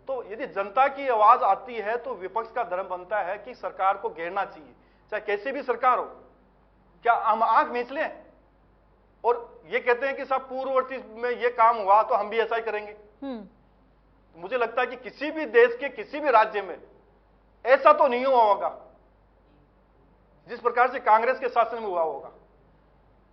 तो यदि जनता की आवाज आती है तो विपक्ष का धर्म बनता है कि सरकार को घेरना चाहिए, चाहे कैसे भी सरकार हो। क्या हम आंख मीच लें और ये कहते हैं कि साहब पूर्ववर्ती में ये काम हुआ तो हम भी ऐसा ही करेंगे? मुझे लगता है कि किसी भी देश के किसी भी राज्य में ऐसा तो नहीं हुआ होगा जिस प्रकार से कांग्रेस के शासन में हुआ होगा।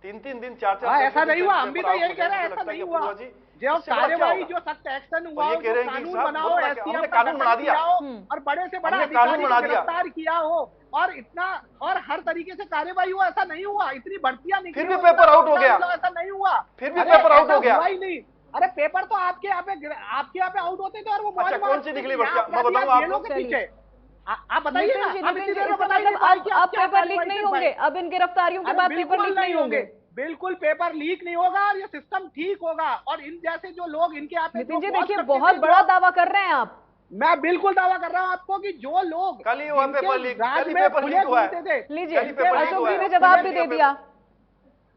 3-3 दिन 4-4 ऐसा नहीं हुआ। हम भी तो यही कह रहे हैं, ऐसा नहीं हुआ। जो कार्रवाई, जो सख्त एक्शन हुआ, ये कह रहे हैं कि बनाओ, हमने कानून बना दिया और बड़े से बड़ा अधिकारी को गिरफ्तार किया हो और इतना और हर तरीके से कार्रवाई हुआ, ऐसा नहीं हुआ। इतनी भर्तियां निकली, फिर भी पेपर आउट हो गया, ऐसा नहीं हुआ। फिर भी पेपर आउट हो गया। हुआ ही नहीं। अरे पेपर तो आपके यहाँ पे आउट होते थे और वो अच्छा, कौन सी निकली भर्तियां मैं बताऊं आपको? आप बताइए ना, अब पेपर लीक नहीं होंगे, अब इन गिरफ्तारियों के बाद पेपर लीक नहीं होंगे। बिल्कुल पेपर लीक नहीं होगा और ये सिस्टम ठीक होगा। और इन जैसे जो लोग इनके यहाँ पे, नितिन जी देखिए, बहुत बड़ा दावा कर रहे हैं आप। मैं बिल्कुल दावा कर रहा हूं आपको कि जो लोग कल ही हुआ जिनके पेपर लीक, राज कल ही में पेपर खुले लीक हुआ घूमते है। थे, लीजिए, कल ही पेपर लीक अशोक हुआ जी है। ने जवाब भी दे दिया।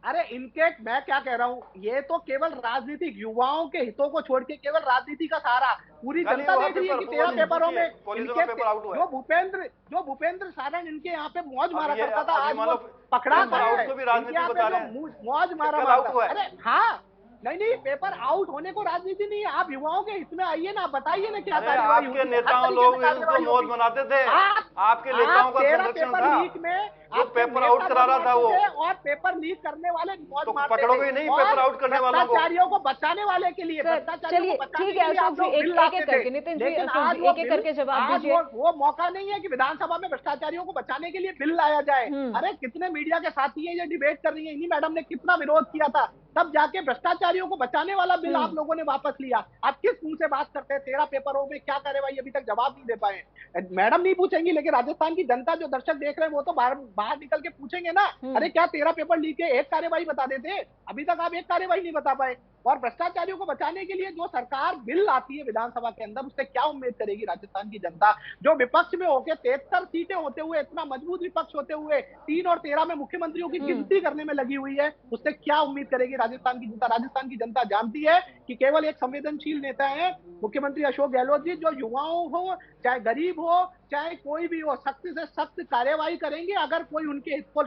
अरे इनके, मैं क्या कह रहा हूं, ये तो केवल राजनीतिक युवाओं के हितों को छोड़ के केवल राजनीति का सहारा, पूरी कल ही जनता हुआ देख रही है पेपर, कि 13 पेपरों में कॉलेजों इनके का पेपर आउट हुआ है। जो भूपेंद्र सारण इनके यहाँ पे मौज अब मारा ये करता था, अभी आज मान वो लो पकड़ा पेपर गया आउट है। को भी इनके राजनीति यहाँ बता पे रहे जो हैं। मौज मारा कल आउट मारता, हुआ है। अरे हाँ, नहीं पेपर आउट होने को राजनीति नहीं है। आप युवाओं के हित में आइए ना, बताइए ना क्या अरे कार्यवाही आपके होगी, हर नेताओं तरीके लोग से इसको कार्यवाही मौज होगी। मनाते थे। आप आपके नेताओं का 13 संरक्षण पेपर था, लीक में जो आपके पेपर आउट नेता करा रहा था मौज वो। मारते थे और पेपर लीक करने वाले मौज तो मारते पकड़ोगे थे। नहीं और पेपर आउट करने वालों को। भ्रष्टाचारियों को बचाने वाले के लिए, सर, भ्रष्टाचारियों चलिए, को बचाने ठीक के है लिए आप अशोक जी, लोग बिल एक लाते एक थे। करके, नितिन जी, लेकिन अशोक आज जी, वो एक एक बिल, करके जवाब आज दीजिए। वो मौका नहीं है कि विधानसभा में भ्रष्टाचारियों को बचाने के लिए बिल लाया जाए। अरे कितने मीडिया के साथी है ये डिबेट कर रही है, इन्हीं मैडम ने कितना विरोध किया था, तब जाके भ्रष्टाचारियों को बचाने वाला बिल आप लोगों ने वापस लिया। आप किस मुंह से बात करते हैं? 13 पेपरों में क्या कार्यवाही, अभी तक जवाब नहीं दे पाए। मैडम नहीं पूछेंगी, लेकिन राजस्थान की जनता, जो दर्शक देख रहे हैं, वो तो बाहर निकल के पूछेंगे ना, अरे क्या 13 पेपर लीक है, एक कार्यवाही बता देते। अभी तक आप एक कार्यवाही नहीं बता पाए। और भ्रष्टाचारियों को बचाने के लिए जो सरकार बिल लाती है विधानसभा के अंदर, उससे क्या उम्मीद करेगी राजस्थान की जनता, जो विपक्ष में होकर 73 सीटें होते हुए, इतना मजबूत विपक्ष होते हुए 3 और 13 में मुख्यमंत्रियों की गिनती करने में लगी हुई है, उससे क्या उम्मीद करेगी राजस्थान की जनता? राजस्थान की जनता जानती है कि केवल एक संवेदनशील नेता है मुख्यमंत्री अशोक गहलोत जी, जो युवाओं हो चाहे गरीब हो चाहे कोई भी हो, सख्त से सख्त कार्यवाही करेंगे अगर कोई उनके हित को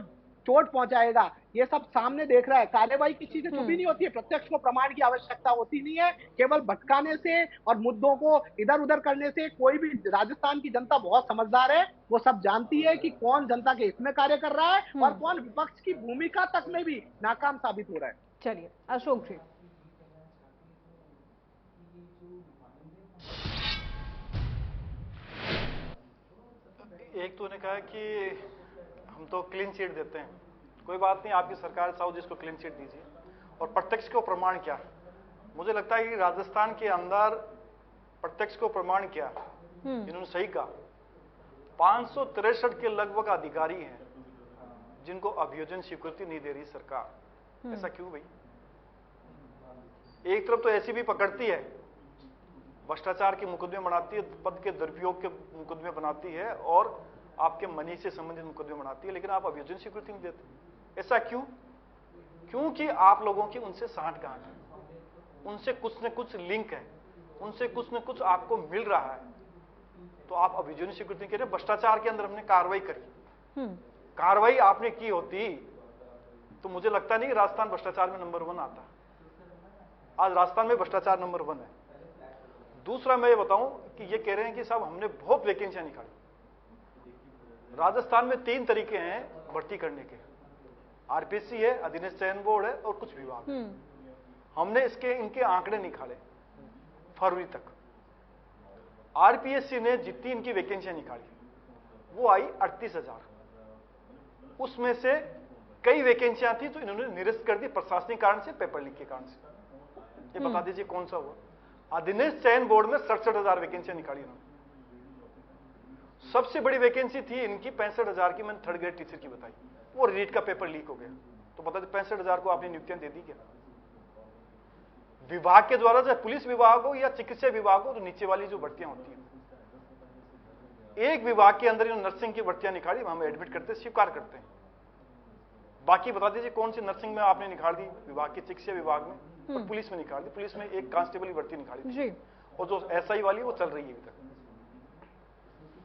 चोट पहुंचाएगा। ये सब सामने देख रहा है। कार्यवाही किसी से छुपी नहीं होती है, प्रत्यक्ष को प्रमाण की आवश्यकता होती नहीं है। केवल भटकाने से और मुद्दों को इधर उधर करने से कोई भी, राजस्थान की जनता बहुत समझदार है, वो सब जानती है कि कौन जनता के हित में कार्य कर रहा है और कौन विपक्ष की भूमिका तक में भी नाकाम साबित हो रहा है। चलिए अशोक जी, एक तो ने कहा कि हम तो क्लीन चिट देते हैं, कोई बात नहीं, आपकी सरकार चाहो जिसको क्लीन चिट दीजिए। और प्रत्यक्ष को प्रमाण क्या, मुझे लगता है कि राजस्थान के अंदर प्रत्यक्ष को प्रमाण क्या, इन्होंने सही कहा। 563 के लगभग अधिकारी हैं जिनको अभियोजन स्वीकृति नहीं दे रही सरकार। ऐसा क्यों भाई? एक तरफ तो ऐसी भी पकड़ती है, भ्रष्टाचार के मुकदमे बनाती है, पद के दुरुपयोग के मुकदमे बनाती है और आपके मनी से संबंधित मुकदमे बनाती है, लेकिन आप अभियोजन स्वीकृति नहीं देते। ऐसा क्यों? क्योंकि आप लोगों की उनसे सांठगांठ है, उनसे कुछ न कुछ लिंक है, उनसे कुछ न कुछ आपको मिल रहा है, तो आप अभियोजन स्वीकृति करें। भ्रष्टाचार के अंदर हमने कार्रवाई करी, कार्रवाई आपने की होती तो मुझे लगता नहीं राजस्थान भ्रष्टाचार में नंबर 1 आता। आज राजस्थान में भ्रष्टाचार नंबर 1 है। दूसरा मैं ये बताऊं कि ये कह रहे हैं कि साहब हमने बहुत वैकेंसियां निकाली। राजस्थान में 3 तरीके हैं भर्ती करने के, आरपीसी है, अधीनस्थ चयन बोर्ड है और कुछ विभाग। हमने इनके आंकड़े निकाले फरवरी तक। आरपीएससी ने जितनी इनकी वैकेंसियां निकाली वो आई 38,000। उसमें से कई वैकेंसियां थी तो इन्होंने निरस्त कर दी प्रशासनिक कारण से, पेपर लीक के कारण से। ये बता दीजिए कौन सा हुआ? अधीनस्थ चयन बोर्ड में 67,000 वैकेंसियां निकाली इन्होंने। सबसे बड़ी वैकेंसी थी इनकी 65,000 की, मैंने 3rd ग्रेड टीचर की बताई, वो रीट का पेपर लीक हो गया। तो बता दें 65,000 को आपने नियुक्तियां दे दी क्या? विभाग के द्वारा, चाहे पुलिस विभाग हो या चिकित्सा विभाग हो, तो नीचे वाली जो भर्तियां होती हैं, एक विभाग के अंदर नर्सिंग की भर्तियां निकाली, हम एडमिट करते स्वीकार करते हैं। बाकी बता दीजिए कौन सी नर्सिंग में आपने निकाल दी विभाग के, चिकित्सा विभाग में, और पुलिस में निकाल दी। पुलिस में एक कांस्टेबल की भर्ती निकाली थी, और जो एसआई वाली वो चल रही है अभी तक।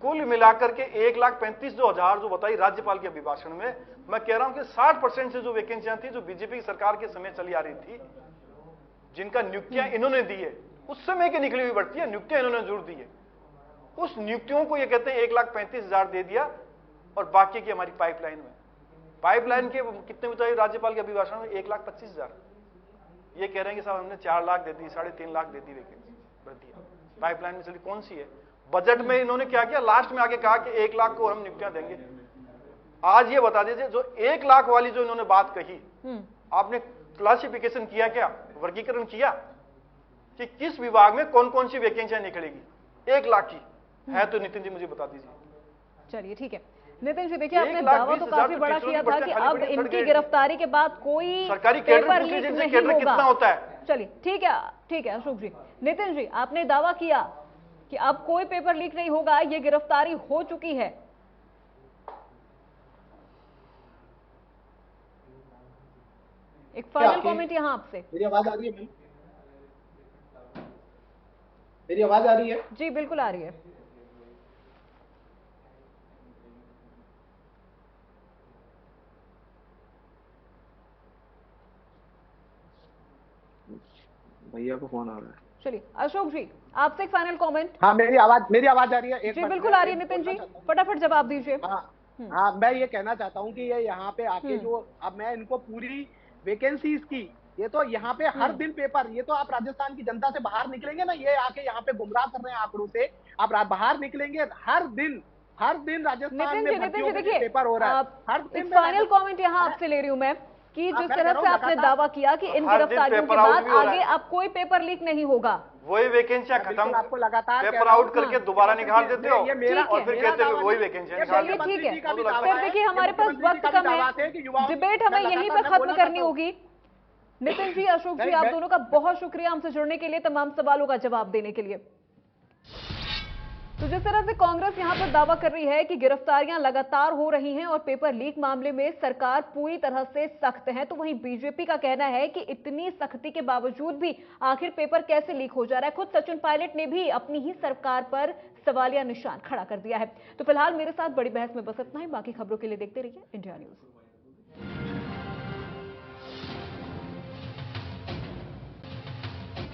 कुल मिलाकर के 1,35,000 जो बताई राज्यपाल के अभिभाषण में, मैं कह रहा हूं कि 60% से जो वैकेंसियां थी जो बीजेपी की सरकार के समय चली आ रही थी, जिनका नियुक्तियां इन्होंने दी है, उस समय की निकली हुई भर्ती है, नियुक्तियां इन्होंने जरूर दी है। उस नियुक्तियों को ये कहते हैं 1,35,000 दे दिया, और बाकी की हमारी पाइपलाइन में, पाइपलाइन के कितने बताइए राज्यपाल के अभिभाषण में? 1,25,000। ये कह रहे हैं कि साहब हमने 4 लाख दे दी, 3.5 लाख दे दी वैकेंसी भर्तियां पाइपलाइन में चली। कौन सी है? बजट में इन्होंने क्या किया, लास्ट में आके कहा कि 1 लाख को हम नियुक्तियां देंगे। आज ये बता दीजिए जो 1 लाख वाली जो इन्होंने बात कही, आपने क्लासिफिकेशन किया क्या, वर्गीकरण किया कि किस विभाग में कौन कौन सी वैकेंसियां निकलेगी? 1 लाख की है तो नितिन जी मुझे बता दीजिए। चलिए ठीक है नितिन जी, देखिए आपने दावा तो काफी बड़ा किया था कि अब इनकी गिरफ्तारी के बाद कोई सरकारी पेपर लीक नहीं होगा। कितना होता है? चलिए ठीक है अशोक जी। नितिन जी, आपने दावा किया कि अब कोई पेपर लीक नहीं होगा, ये गिरफ्तारी हो चुकी है। एक फाइनल कमेंट यहां आपसे। मेरी आवाज आ रही है? मेरी आवाज आ रही है? जी बिल्कुल आ रही है। भैया को फोन आ रहा है। चलिए अशोक जी, आपसे एक फाइनल कमेंट। हाँ, मेरी आवाज आ रही है? एक जी मिनट, बिल्कुल मैं आ रही है एक नितिन बोलना जी, चाहता हूँ। फटाफट जवाब दीजिए। हाँ हाँ, मैं ये कहना चाहता हूँ कि ये यहाँ पे आके जो अब मैं इनको पूरी वैकेंसीज की, ये तो यहाँ पे हर दिन पेपर, ये तो आप राजस्थान की जनता से बाहर निकलेंगे ना, ये आके यहाँ पे गुमराह कर रहे हैं आंकड़ों से, आप बाहर निकलेंगे, हर दिन राजस्थान में भर्तियों के देखिए, पेपर हो रहा है, हर दिन एक में फाइनल कमेंट यहाँ आपसे ले रही हूँ मैं कि जिस मैं तरह कह रहा से हूँ आपने लगातार दावा किया कि इन हर दिन गिरफ्तारियों के पेपर आउट बाद भी हो रहा आगे है। अब कोई पेपर लीक नहीं होगा। वही वैकेंसियां बिल्कुल खत्म, आपको लगातार कह पेपर रहा हूं, आउट करके हाँ, दोबारा कि निकाल देते हो, ये मेरा ठीक है, और फिर मेरा कहते दावा हो वही नहीं, वैकेंसियां ये निकाल चलिए दो। ठीक है, मुख्यमंत्री जी का भी फिर दावा है, देखिए ये हमारे पास मुख्यमंत्री जी वक्त का भी कम दावा है, कि युवाओं की- डिबेट मैं हमें यहीं लगातार पे मैं खत्म बोलना करनी चाहता हूं। होगी। नितिन जी, अशोक जी, नहीं, आप मैं- दोनों का बहुत शुक्रिया हमसे जुड़ने के लिए, तमाम सवालों का जवाब देने के लिए। तो जिस तरह से कांग्रेस यहां पर दावा कर रही है कि गिरफ्तारियां लगातार हो रही हैं और पेपर लीक मामले में सरकार पूरी तरह से सख्त है, तो वहीं बीजेपी का कहना है कि इतनी सख्ती के बावजूद भी आखिर पेपर कैसे लीक हो जा रहा है। खुद सचिन पायलट ने भी अपनी ही सरकार पर सवालिया निशान खड़ा कर दिया है। तो फिलहाल मेरे साथ बड़ी बहस में बस इतना ही। बाकी खबरों के लिए देखते रहिए इंडिया न्यूज।